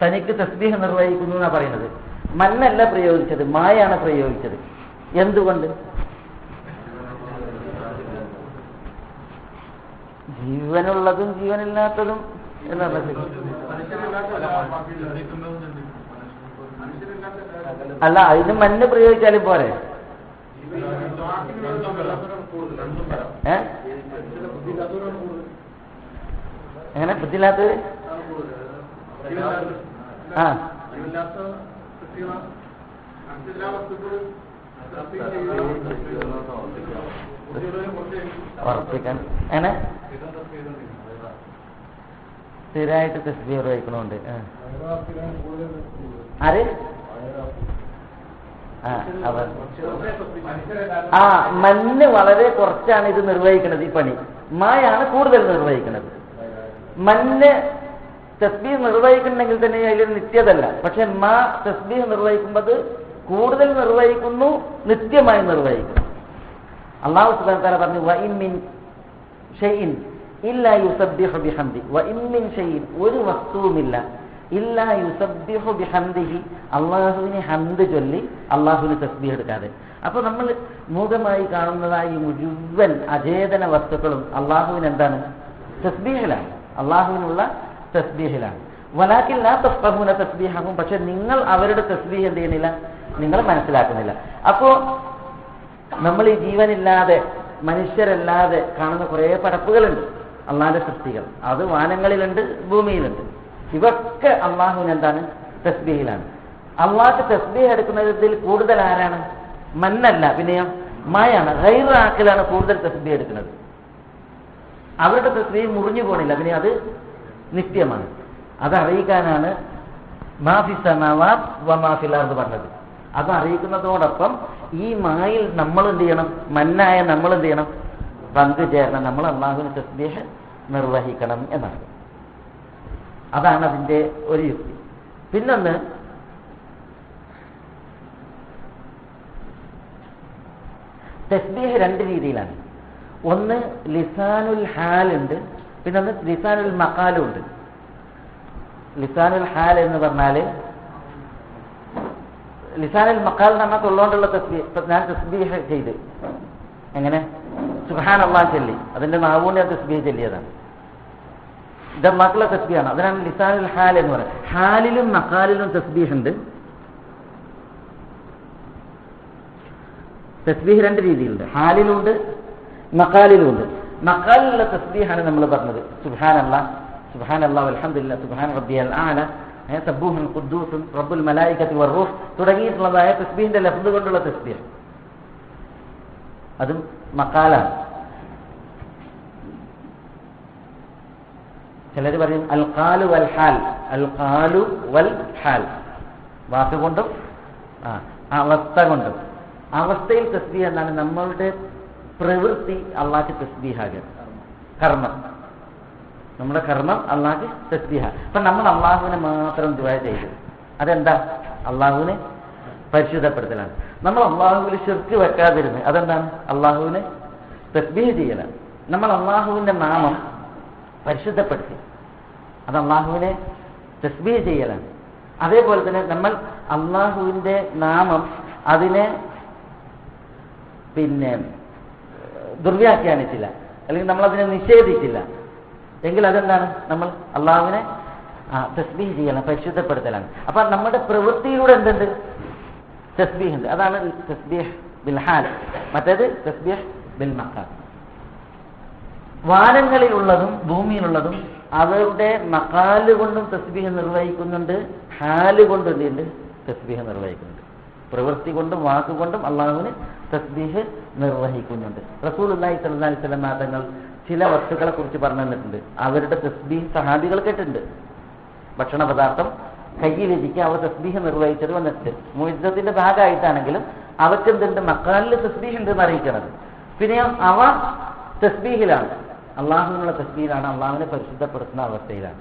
തനിക്ക് തസ്ബീഹ് നിർവഹിക്കുന്നു എന്നാണ് പറയുന്നത്. മന്നല്ല പ്രയോഗിച്ചത്, മായാണ് പ്രയോഗിച്ചത്. എന്തുകൊണ്ട്? ജീവനുള്ളതും ജീവനില്ലാത്തതും എന്നാണ്. അല്ല, അതിന് മണ്ണ് പ്രയോഗിച്ചാലും പോരെ. എങ്ങനെ ബുദ്ധിയില്ലാത്തത്? ആ ഉറപ്പിക്കാൻ അങ്ങനെ സ്ഥിരമായിട്ട് തസ്ബീഹ് നിർവഹിക്കണുണ്ട്. ആര്? മണ്ണ് വളരെ കുറച്ചാണ് ഇത് നിർവഹിക്കുന്നത്, ഈ പണി. മായാണ് കൂടുതൽ നിർവഹിക്കുന്നത്. മണ്ണ് തസ്ബീഹ് നിർവഹിക്കുന്നുണ്ടെങ്കിൽ തന്നെ അതിൽ നിത്യതല്ല. പക്ഷെ മാ തസ്ബീഹ് നിർവഹിക്കുമ്പോൾ കൂടുതൽ നിർവഹിക്കുന്നു, നിത്യമായി നിർവഹിക്കുന്നു. അല്ലാഹു സുബ്ഹാനഹു വ തആല പറഞ്ഞു, വഇൻ മിൻ ഷൈഇൻ ഇല്ലാ യുസബ്ബിഹു ബിഹംദി. വഇൻ മിൻ ഷൈഇൻ, ഒരു വസ്തുവുമില്ല, ഇല്ലാ യുസബ്ബിഹു ബിഹംദിഹി, അള്ളാഹുവിനെ ഹംദ് ചൊല്ലി അള്ളാഹുവിന് തസ്ബീഹ് എടുക്കാതെ. അപ്പൊ നമ്മൾ മൂകമായി കാണുന്നതായി മുഴുവൻ അചേതന വസ്തുക്കളും അള്ളാഹുവിന് എന്താണ്? തസ്ബീഹിലാണ്, അള്ളാഹുവിനുള്ള തസ്ബീഹിലാണ്. വലാകിൻ ലാ തഫ്ഖഹൂന തസ്ബീഹഹും, പക്ഷെ നിങ്ങൾ അവരുടെ തസ്ബീഹ് എന്ത് ചെയ്യുന്നില്ല, നിങ്ങൾ മനസ്സിലാക്കുന്നില്ല. അപ്പോ നമ്മൾ ഈ ജീവനില്ലാതെ മനുഷ്യരല്ലാതെ കാണുന്ന കുറേ പടപ്പുകളുണ്ട്, അള്ളാഹിന്റെ സൃഷ്ടികൾ. അത് വാനങ്ങളിലുണ്ട്, ഭൂമിയിലുണ്ട്. ഇവയൊക്കെ അള്ളാഹുവിന് എന്താണ്? തസ്ബീഹിലാണ്. അള്ളാഹ് തസ്ബീഹ് എടുക്കുന്നതിൽ കൂടുതൽ ആരാണ്? മന്നല്ല, പിന്നെയോ മായാണ്, ഗൈർ ആഖിലാണ് കൂടുതൽ തസ്ബീഹ് എടുക്കുന്നത്. അവരുടെ തസ്ബീഹ് മുറിഞ്ഞു പോണില്ല, പിന്നെ അത് നിത്യമാണ്. അത് അറിയിക്കാനാണ് മാ ഫിസ് സമാവാത് വമാ ഫിൽ അർദ് പറഞ്ഞത്. അത് അറിയിക്കുന്നതോടൊപ്പം ഈ മായിൽ നമ്മൾ എന്ത് ചെയ്യണം? മന്നായ നമ്മൾ എന്ത് ചെയ്യണം? പങ്കുചേരണം. നമ്മൾ അള്ളാഹുവിന് തസ്ബീഹ് നിർവഹിക്കണം എന്നാണ്. അതാണ് അതിന്റെ ഒരു യുക്തി. പിന്നൊന്ന്, തസ്ബീഹ് രണ്ട് രീതിയിലാണ്. ഒന്ന് ലിസാനുൽ ഹാൽ ഉണ്ട്, പിന്നൊന്ന് ലിസാനുൽ മഖാലും ഉണ്ട്. ലിസാനുൽ ഹാൽ എന്ന് പറഞ്ഞാൽ, ലിസാനുൽ മഖാൽ എന്ന് പറഞ്ഞാൽ തൊള്ളോണ്ടുള്ള തസ്ബീഹ്. ഞാൻ തസ്ബീഹ് ചെയ്ത് എങ്ങനെ സുബ്ഹാനല്ലാഹ് ചൊല്ലി, അതിന്റെ നാവുകൊണ്ട് ഞാൻ തസ്ബീഹ് ചൊല്ലിയതാണ്. ഇത് അള്ളാഹുള്ള തസ്ബീഹാണ്. അതിനാണ് ലിസാനുൽ ഹാൽ എന്ന് പറയുന്നത്. ഹാലിലും മഖാലിലും തസ്ബീഹ് ഉണ്ട്. തസ്ബീഹ് രണ്ട് രീതിയിലുണ്ട്, ഹാലിലുണ്ട് മഖാലിലുണ്ട്. മഖാലിലുള്ള തസ്ബീഹാണ് നമ്മൾ പറഞ്ഞത്. സുബ്ഹാനല്ലാഹ്, സുബ്ഹാനല്ലാഹ് വൽഹംദുലില്ലാഹ്, സുബ്ഹാന റബ്ബിയൽ അഅല, സബ്ബൂഹുൻ ഖുദ്ദൂസുൻ റബ്ബുൽ മലായികത്തി വറൂഹ് തുടങ്ങിയിട്ടുള്ളതായ തസ്ബീഹിന്റെ ലഫ്ദ് കൊണ്ടുള്ള തസ്ബീഹ്, അതും മഖാലാണ്. ചിലർ പറയും അൽ ഖാലു വൽ ഹാൽ, അൽ ഖാലു വൽ ഹാൽ, വാക്കുകൊണ്ടും അവസ്ഥ കൊണ്ടും. അവസ്ഥയിൽ തസ്ബീഹ് എന്നാണ് നമ്മളുടെ പ്രവൃത്തി അള്ളാഹ്ക്ക് തസ്ബീഹാകുക, കർമ്മം, നമ്മുടെ കർമ്മം അള്ളാഹ്ക്ക് തസ്ബീഹ. അപ്പൊ നമ്മൾ അള്ളാഹുവിനെ മാത്രം ദുആ ചെയ്തു, അതെന്താ? അള്ളാഹുവിനെ പരിശുദ്ധപ്പെടുത്തലാണ്. നമ്മൾ അള്ളാഹുവിൽ ശിർക്ക് വെക്കാതിരുന്ന് അതെന്താണ്? അള്ളാഹുവിനെ തസ്ബീഹ് ചെയ്യലാണ്. നമ്മൾ അള്ളാഹുവിന്റെ നാമം പരിശുദ്ധപ്പെടുത്തി, അത് അള്ളാഹുവിനെ തസ്ബീഹ് ചെയ്യലാണ്. അതേപോലെ തന്നെ നമ്മൾ അള്ളാഹുവിന്റെ നാമം അതിനെ ദുർവ്യാഖ്യാനിച്ചില്ല, അല്ലെങ്കിൽ നമ്മൾ അതിനെ നിഷേധിച്ചില്ല എങ്കിൽ അതെന്താണ്? നമ്മൾ അള്ളാഹുവിനെ തസ്ബീഹ് ചെയ്യണം, പരിശുദ്ധപ്പെടുത്തലാണ്. അപ്പൊ നമ്മുടെ പ്രവൃത്തിയിലൂടെ എന്തുണ്ട്? തസ്ബീഹ് ഉണ്ട്. അതാണ് തസ്ബീഹ് ബിൽ ഹാൽ, മറ്റേത് തസ്ബീഹ് ബിൽ മഖാൽ. വാനങ്ങളിലുള്ളതും ഭൂമിയിലുള്ളതും അവരുടെ മഖാല് കൊണ്ടും തസ്ബീഹ് നിർവഹിക്കുന്നുണ്ട്, ഹാല് കൊണ്ടും എന്തുണ്ട്? തസ്ബീഹ് നിർവഹിക്കുന്നുണ്ട്. പ്രവൃത്തി കൊണ്ടും വാക്കുകൊണ്ടും അള്ളാഹുവിന് തസ്ബീഹ് നിർവഹിക്കുന്നുണ്ട്. റസൂലുള്ളാഹി സ്വല്ലല്ലാഹി അലൈഹി വസല്ലം തങ്ങൾ ചില വസ്തുക്കളെ കുറിച്ച് പറഞ്ഞു തന്നിട്ടുണ്ട്. അവരുടെ തസ്ബീഹ് സഹാബികൾ കേട്ടിട്ടുണ്ട്. ഭക്ഷണ പദാർത്ഥം കയ്യിൽ വെച്ചിട്ട് അവർ തസ്ബീഹ് നിർവഹിച്ചത് വന്നിട്ട് മുഅ്ജിസത്തിന്റെ ഭാഗമായിട്ടാണെങ്കിലും അവർക്ക് എന്തുണ്ട്? മഖാലിൽ തസ്ബീഹ് ഉണ്ട് എന്ന് അറിയിക്കുന്നത്. പിന്നെ അവ തസ്ബീഹിലാണ്, അള്ളാഹുവിനുള്ള തസ്ബീഹിലാണ്, അള്ളാഹുവിനെ പരിശുദ്ധപ്പെടുത്തുന്ന അവസ്ഥയിലാണ്.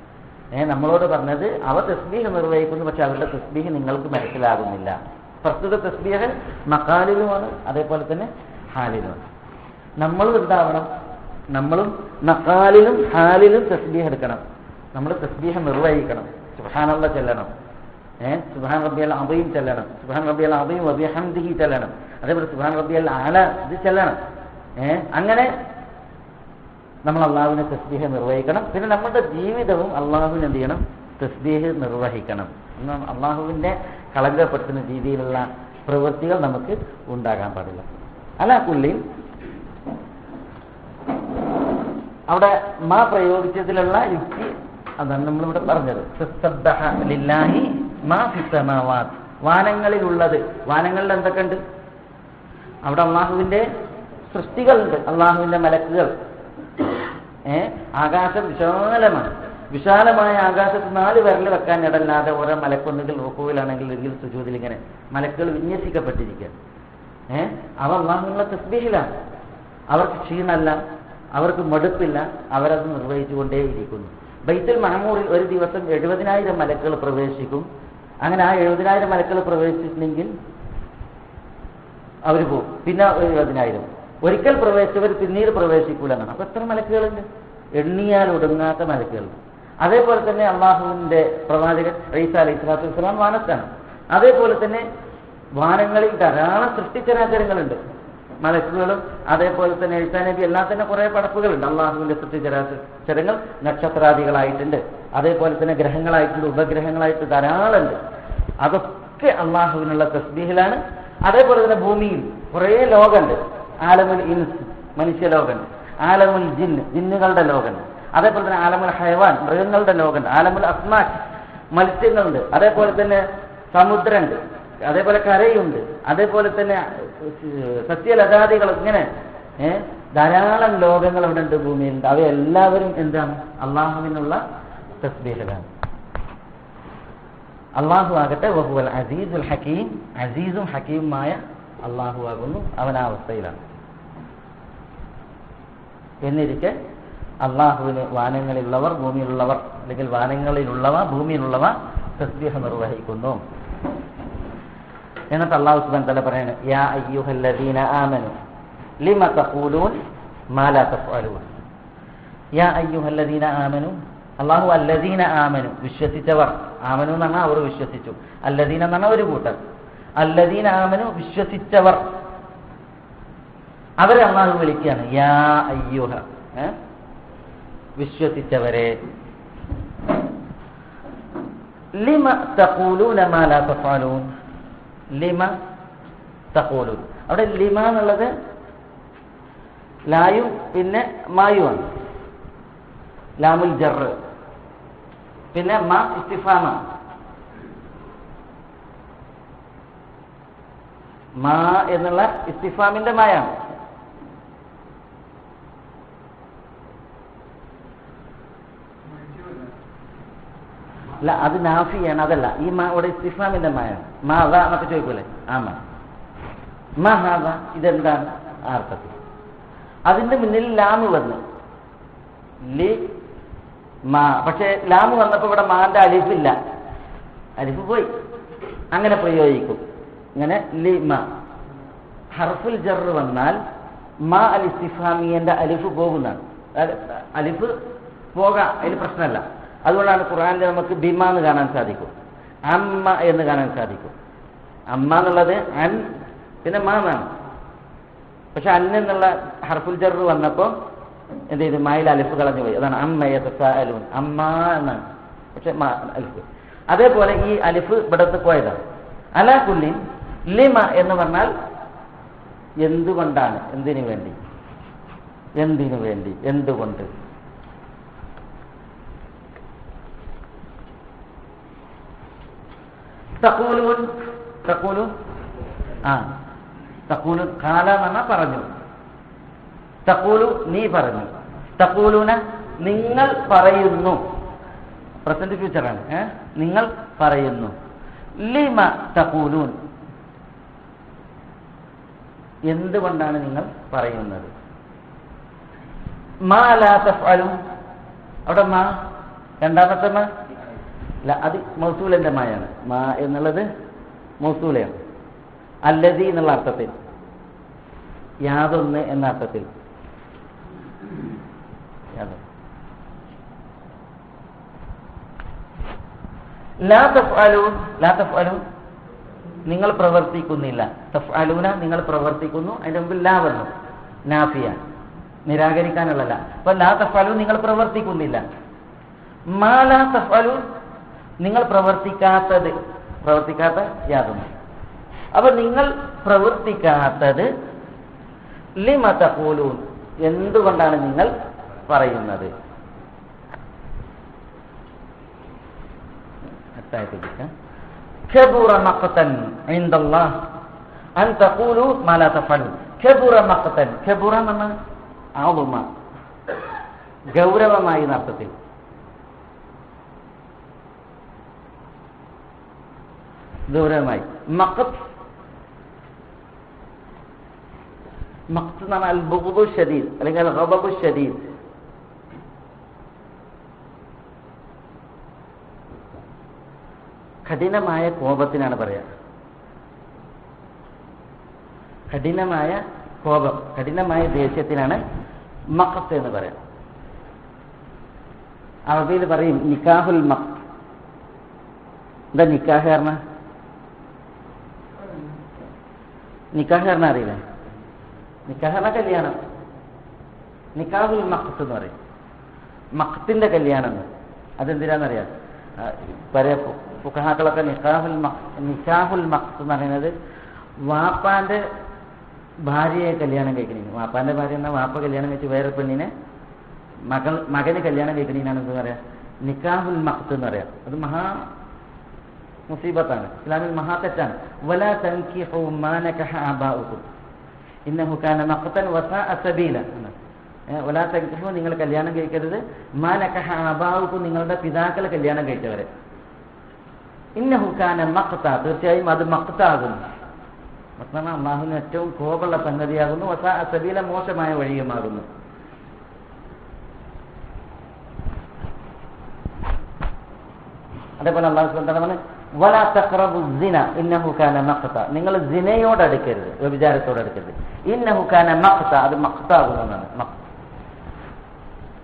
നമ്മളോട് പറഞ്ഞത് അവ തസ്ബീഹ് നിർവഹിക്കുന്നു, പക്ഷെ അവരുടെ തസ്ബീഹ് നിങ്ങൾക്ക് മനസ്സിലാകുന്നില്ല. പ്രസ്തുത തസ്ബീഹ് മഖാലിലുമാണ്, അതേപോലെ തന്നെ ഹാലിലുമാണ്. നമ്മളും എന്താവണം? നമ്മളും മഖാലിലും ഹാലിലും തസ്ബീഹ് എടുക്കണം. നമ്മൾ തസ്ബീഹ് നിർവഹിക്കണം. സുബ്ഹാനല്ലാഹ് ചെല്ലണം, സുബ്ഹാന റബ്ബിയൽ അദീം ചെല്ലണം, സുബ്ഹാന റബ്ബിയൽ അദീം വബിഹംദിഹി ചെല്ലണം, അതേപോലെ സുബ്ഹാന റബ്ബിയൽ അഅല ഇത് ചെല്ലണം. അങ്ങനെ നമ്മൾ അള്ളാഹുവിനെ തസ്ബീഹ് നിർവഹിക്കണം. പിന്നെ നമ്മുടെ ജീവിതവും അള്ളാഹുവിന് എന്ത് ചെയ്യണം? തസ്ബീഹ് നിർവഹിക്കണം. അള്ളാഹുവിനെ കളങ്കപ്പെടുത്തുന്ന രീതിയിലുള്ള പ്രവൃത്തികൾ നമുക്ക് ഉണ്ടാകാൻ പാടില്ല. അലാ കുല്ലി അവിടെ മാ പ്രയോഗിച്ചതിലുള്ള യുക്തി അതാണ് നമ്മളിവിടെ പറഞ്ഞത്. സബ്ബഹ ലില്ലാഹി മാ ഫിസ് സമാവാത്, വാനങ്ങളിലുള്ളത്. വാനങ്ങളിൽ എന്തൊക്കെയുണ്ട്? അവിടെ അള്ളാഹുവിന്റെ സൃഷ്ടികളുണ്ട്, അള്ളാഹുവിന്റെ മലക്കുകൾ. ആകാശം വിശാലമാണ്. വിശാലമായ ആകാശത്ത് 4 വിരൽ വെക്കാൻ ഇടല്ലാതെ ഓരോ മലക്കൊന്നുകിൽ റുകൂവിലാണെങ്കിൽ എങ്കിൽ സുജൂദിൽ ഇങ്ങനെ മലക്കുകൾ വിന്യസിക്കപ്പെട്ടിരിക്കുക. അവ അള്ളാഹുവിനുള്ള തസ്ബീഹിലാണ്. അവർക്ക് ക്ഷീണമല്ല, അവർക്ക് മടുപ്പില്ല, അവരത് നിർവഹിച്ചുകൊണ്ടേയിരിക്കുന്നു. ബൈത്തുൽ മഅമൂറിൽ ഒരു ദിവസം 70,000 മലക്കുകൾ പ്രവേശിക്കും. അങ്ങനെ ആ 70,000 മലക്കുകൾ പ്രവേശിച്ചിട്ടുണ്ടെങ്കിൽ അവർ പോകും. പിന്നെ 70,000 ഒരിക്കൽ പ്രവേശിച്ചവർ പിന്നീട് പ്രവേശിക്കൂല എന്നാണ്. അപ്പൊ എത്ര മലക്കുകളുണ്ട്? എണ്ണിയാൽ ഒടുങ്ങാത്ത മലക്കുകളുണ്ട്. അതേപോലെ തന്നെ അള്ളാഹുവിന്റെ പ്രവാചകൻ ഈസാ അലൈഹി സ്വലാത്തു വസ്സലാം വാനത്താണ്. അതേപോലെ തന്നെ വാനങ്ങളിൽ ധാരാളം സൃഷ്ടിചരാചരങ്ങളുണ്ട്, മലക്കുകളും. അതേപോലെ തന്നെ ഈസാ നബി എല്ലാം തന്നെ കുറെ പടപ്പുകളുണ്ട്. അള്ളാഹുവിന്റെ സൃഷ്ടിചരാചരങ്ങൾ നക്ഷത്രാദികളായിട്ടുണ്ട്, അതേപോലെ തന്നെ ഗ്രഹങ്ങളായിട്ടുണ്ട്, ഉപഗ്രഹങ്ങളായിട്ട് ധാരാളം ഉണ്ട്. അതൊക്കെ അള്ളാഹുവിനുള്ള തസ്ബീഹിലാണ്. അതേപോലെ തന്നെ ഭൂമിയിൽ കുറേ ലോകമുണ്ട്. ആലമുൽ ഇൻസ് മനുഷ്യലോകമുണ്ട്, ആലമുൽ ജിന്ന് ജിന്നുകളുടെ ലോകമുണ്ട്, അതേപോലെ തന്നെ ആലമുൽ ഹയവാൻ മൃഗങ്ങളുടെ ലോകമുണ്ട്, ആലമുൽ അസ്മാക് മത്സ്യങ്ങളുണ്ട്, അതേപോലെ തന്നെ സമുദ്രമുണ്ട്, അതേപോലെ കരയുണ്ട്, അതേപോലെ തന്നെ സസ്യലതാദികൾ. ഇങ്ങനെ ധാരാളം ലോകങ്ങൾ അവിടെ ഉണ്ട്, ഭൂമിയിലുണ്ട്. അവയെല്ലാവരും എന്താണ്? അള്ളാഹുവിനുള്ള തസ്ബീഹിലാണ്. അള്ളാഹു ആകട്ടെ വഹുവൽ അസീസുൽ ഹക്കീം, അസീസും ഹക്കീമുമായ അള്ളാഹു ആകുന്നു, അവൻ ആ അവസ്ഥയിലാണ്. എന്നിരിക്കെ അള്ളാഹുവിന് വാനങ്ങളിലുള്ളവർ ഭൂമിയിലുള്ളവർ, അല്ലെങ്കിൽ വാനങ്ങളിലുള്ളവ ഭൂമിയിലുള്ളവ തസ്ബീഹ് നിർവഹിക്കുന്നു. എന്നിട്ട് അള്ളാഹു സുബ്ഹാനഹു വ തആല പറയാണ്, യാ അയ്യുഹല്ലദീന ആമനു ലിമ തഖൂലൂൻ മാ ലാ തഫ്അലൂൻ. യാ അയ്യുഹല്ലദീന ആമനു, അള്ളാഹു അല്ലദീന ആമനു വിശ്വസിച്ചവർ, ആമനു എന്ന് പറഞ്ഞാൽ അവർ വിശ്വസിച്ചു, അല്ലദീന എന്ന് പറഞ്ഞാൽ ഒരു കൂട്ടർ, അല്ലദീന ആമനു വിശ്വസിച്ചവർ, അവരെ അള്ളാഹു വിളിക്കുകയാണ് യാ അയ്യുഹ, വിശ്വസിച്ചവരെ. ലിമ തഖൂലൂന മാ ലാ തഫഅലൂൻ. ലിമ തഖൂലൂൻ. അവിടെ ലിമ എന്നുള്ളത് ലായും പിന്നെ മായുമാണ്. ലാമുൽ ജർ, പിന്നെ മാ ഇസ്തിഫാമാണ്. മാ എന്നുള്ള ഇസ്തിഫാമിന്റെ മായാണ്. അല്ല, അത് നാഫിയാണ്, അതല്ല. ഈ മാ ഇവിടെ ഇസ്തിഫാമിന്റെ മായാണ്. മാ അതാ എന്നൊക്കെ ചോദിക്കൂലേ, ആ മാ ഹാദ, ഇതെന്താണ് ആ അർത്ഥത്തിൽ. അതിന്റെ മുന്നിൽ ലാമ് വന്ന് ലി മാ, പക്ഷെ ലാമ് വന്നപ്പോൾ ഇവിടെ മാന്റെ അലിഫില്ല, അലിഫ് പോയി. അങ്ങനെ പ്രയോഗിക്കും. ഇങ്ങനെ ലി മാ. ഹർഫുൽ ജർ വന്നാൽ മാ അൽ ഇസ്തിഫാമിയന്റെ അലിഫ് പോകുന്നതാണ്. അലിഫ് പോകാം, അതിന് പ്രശ്നമല്ല. അതുകൊണ്ടാണ് ഖുർആനിൽ നമുക്ക് ബിമ എന്ന് കാണാൻ സാധിക്കും, അമ്മ എന്ന് കാണാൻ സാധിക്കും. അമ്മ എന്നുള്ളത് അൻ, പിന്നെ മാ എന്നാണ്. പക്ഷെ അൻ എന്നുള്ള ഹർഫുൽ ജർ വന്നപ്പോൾ എന്ത് ചെയ്തു? മായിൽ അലിഫ് കളഞ്ഞു പോയി. അതാണ് അമ്മ യതസാഅലൂൻ, അമ്മ എന്നാണ്. പക്ഷെ മാ അലിഫ്. അതേപോലെ ഈ അലിഫ് ഇവിടത്ത് പോയതാണ്. അലാ കുല്ലിൻ ലിമ എന്ന് പറഞ്ഞാൽ എന്തുകൊണ്ടാണ്, എന്തിനു വേണ്ടി, എന്തിനു വേണ്ടി, എന്തുകൊണ്ട്. തഖൂലൂൻ, തഖൂലു, തഖൂലു ഖാല എന്ന് പറഞ്ഞാൽ പറഞ്ഞു. തഖൂലു നീ പറഞ്ഞു. തഖൂലൂന നിങ്ങൾ പറയുന്നു. പ്രസന്റ് ഫ്യൂച്ചറാണ്. നിങ്ങൾ പറയുന്നു. ലിമ തഖൂലൂൻ എന്തുകൊണ്ടാണ് നിങ്ങൾ പറയുന്നത്. മാ ലാ തഫ്അലൂൻ, അവിടെ മാ രണ്ടാമത്തെ മാ അത് മൗസൂലിന്റെ മായാണ്. മാ എന്നുള്ളത് മൗസൂലയാണ്. അല്ലദീ എന്നുള്ള അർത്ഥത്തിൽ, യാതൊന്ന് എന്ന അർത്ഥത്തിൽ. ലാ തഫ്അലൂൻ, ലാ തഫ്അലൂൻ നിങ്ങൾ പ്രവർത്തിക്കുന്നില്ല. തഫ്അലൂന നിങ്ങൾ പ്രവർത്തിക്കുന്നു. അതിന്റെ മുമ്പിൽ ലാ വന്നു, നാഫിയ, നിരാകരിക്കാനുള്ളല്ല. അപ്പൊ ലാ തഫ്അലൂൻ നിങ്ങൾ പ്രവർത്തിക്കുന്നില്ല. മാ ലാ തഫ്അലൂൻ നിങ്ങൾ പ്രവർത്തിക്കാത്തത്, പ്രവർത്തിക്കാത്ത യാതൊന്നും. അപ്പൊ നിങ്ങൾ പ്രവർത്തിക്കാത്തത് ലിമ തഖൂലൂൻ എന്തുകൊണ്ടാണ് നിങ്ങൾ പറയുന്നത്. കബുറ മഖ്തൻ ഇൻദല്ലാഹ് അൻ തഖൂലു മാ ലാ തഫഅലൂൻ. കബുറ മഖ്തൻ, കബുറ എന്ന ആളുമ ഗൗരവമായി അർത്ഥത്തിൽ. ഗൗരവമായി. മഖ്ത്, മഖ്ത് എന്ന് പറഞ്ഞാൽ അൽ ബുഗ്ദു ശദീദ് അല്ലെങ്കിൽ അൽ ഗളബു ശദീദ്. കഠിനമായ കോപത്തിനാണ് പറയാ. കഠിനമായ കോപം, കഠിനമായ ദേഷ്യത്തിനാണ് മഖ്ത് എന്ന് പറയാം. അറബിയിൽ പറയും നിക്കാഹുൽ മഖ്ത്. എന്താ നിക്കാഹ് പറഞ്ഞ? നിക്കാഹ് പറഞ്ഞ അറിയില്ലേ? നിക്കാഹ് പറഞ്ഞ കല്യാണം. നിക്കാഹുൽ മഖ്ത് എന്ന് പറയും. മഖ്ത്തിന്റെ കല്യാണം. അതെന്തിനാന്നറിയാം? ഫുഖഹാക്കളൊക്കെ നിക്കാഹുൽ മഖ്ത് എന്ന് പറയുന്നത് വാപ്പാന്റെ ഭാര്യയെ കല്യാണം കഴിക്കണീന്. വാപ്പാന്റെ ഭാര്യ എന്നാൽ വാപ്പ കല്യാണം കഴിച്ച് വേറെ പെണ്ണിനെ മകന് കല്യാണം കഴിക്കണീനാണ് എന്താ പറയാ? നിക്കാഹുൽ മഖ്ത് എന്ന് പറയാം. അത് മഹാ മുസീബത്താണ്, ഇസ്ലാമിൽ മഹാ തെറ്റാണ്. വലാ തൻകിഹു മാ നകഹ ആബാഉകും ഇന്നഹു കാന മഖ്തൻ വസാഅ സബീല. വലാ തൻകിഹു നിങ്ങൾ കല്യാണം കഴിക്കരുത് മാ നകഹ ആബാഉകും നിങ്ങളുടെ പിതാക്കൾ കല്യാണം കഴിച്ചവരെ. ഇന്നഹു കാന മഖ്ത തീർച്ചയായും അത് മഖ്താകുന്നു. മഖ്താണ് അല്ലാഹുവിന് ഏറ്റവും കോപമുള്ള സംഗതിയാകുന്നു. വസാഅ സബീല മോശമായ വഴിയുമാകുന്നു. അതേപോലെ അല്ലാഹു സുബ്ഹാനഹു വ തആല പറഞ്ഞു വലാ തഖറബു സിന ഇന്നഹു കാന മഖ്ത നിങ്ങൾ സിനയോട് അടുക്കരുത്, വ്യഭിചാരത്തോട് അടുക്കരുത്. ഇന്നഹു കാന മഖ്ത അത് മഖ്താകുന്നതാണ്.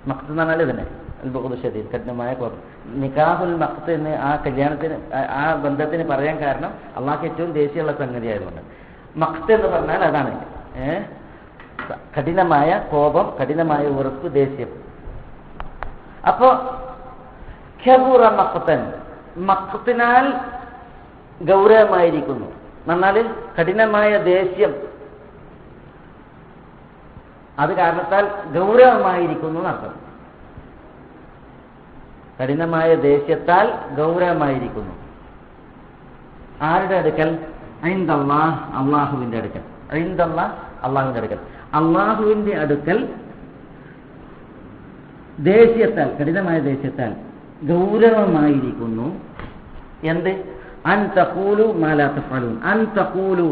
മഖ്ത് എന്ന് പറഞ്ഞാൽ ഇതിനെ അൽബുഗ്ദു ശദീദ് കഠിനമായ കോപം. നിക്കാഹുൽ മഖ്ത് എന്ന് ആ കല്യാണത്തിന് ആ ബന്ധത്തിന് പറയാൻ കാരണം അള്ളാഹ്ക്ക് ഏറ്റവും ദേഷ്യമുള്ള സംഗതി ആയതുകൊണ്ട്. മഖ്ത് എന്ന് പറഞ്ഞാൽ അതാണ് കഠിനമായ കോപം, കഠിനമായ ഉറപ്പ്, ദേഷ്യം. അപ്പോ ഖബുറ മഖ്തൻ മഖ്തിനാൽ ഗൗരവമായിരിക്കുന്നു. എന്നാൽ കഠിനമായ ദേഷ്യം അത് കാരണത്താൽ ഗൗരവമായിരിക്കുന്നു എന്നർത്ഥം. കഠിനമായ ദേഷ്യത്താൽ ഗൗരവമായിരിക്കുന്നു. ആരുടെ അടുക്കൽ? ഇൻദല്ലാഹ്, അള്ളാഹുവിന്റെ അടുക്കൽ. ഇൻദല്ലാഹ്, അള്ളാഹുവിന്റെ അടുക്കൽ. അള്ളാഹുവിന്റെ അടുക്കൽ ദേഷ്യത്താൽ, കഠിനമായ ദേഷ്യത്താൽ ഗൗരവമായിരിക്കുന്നു. എന്ത്? അൻ തഖൂലു മാ ലാ തഫ്അലൂൻ. അൻ തഖൂലു,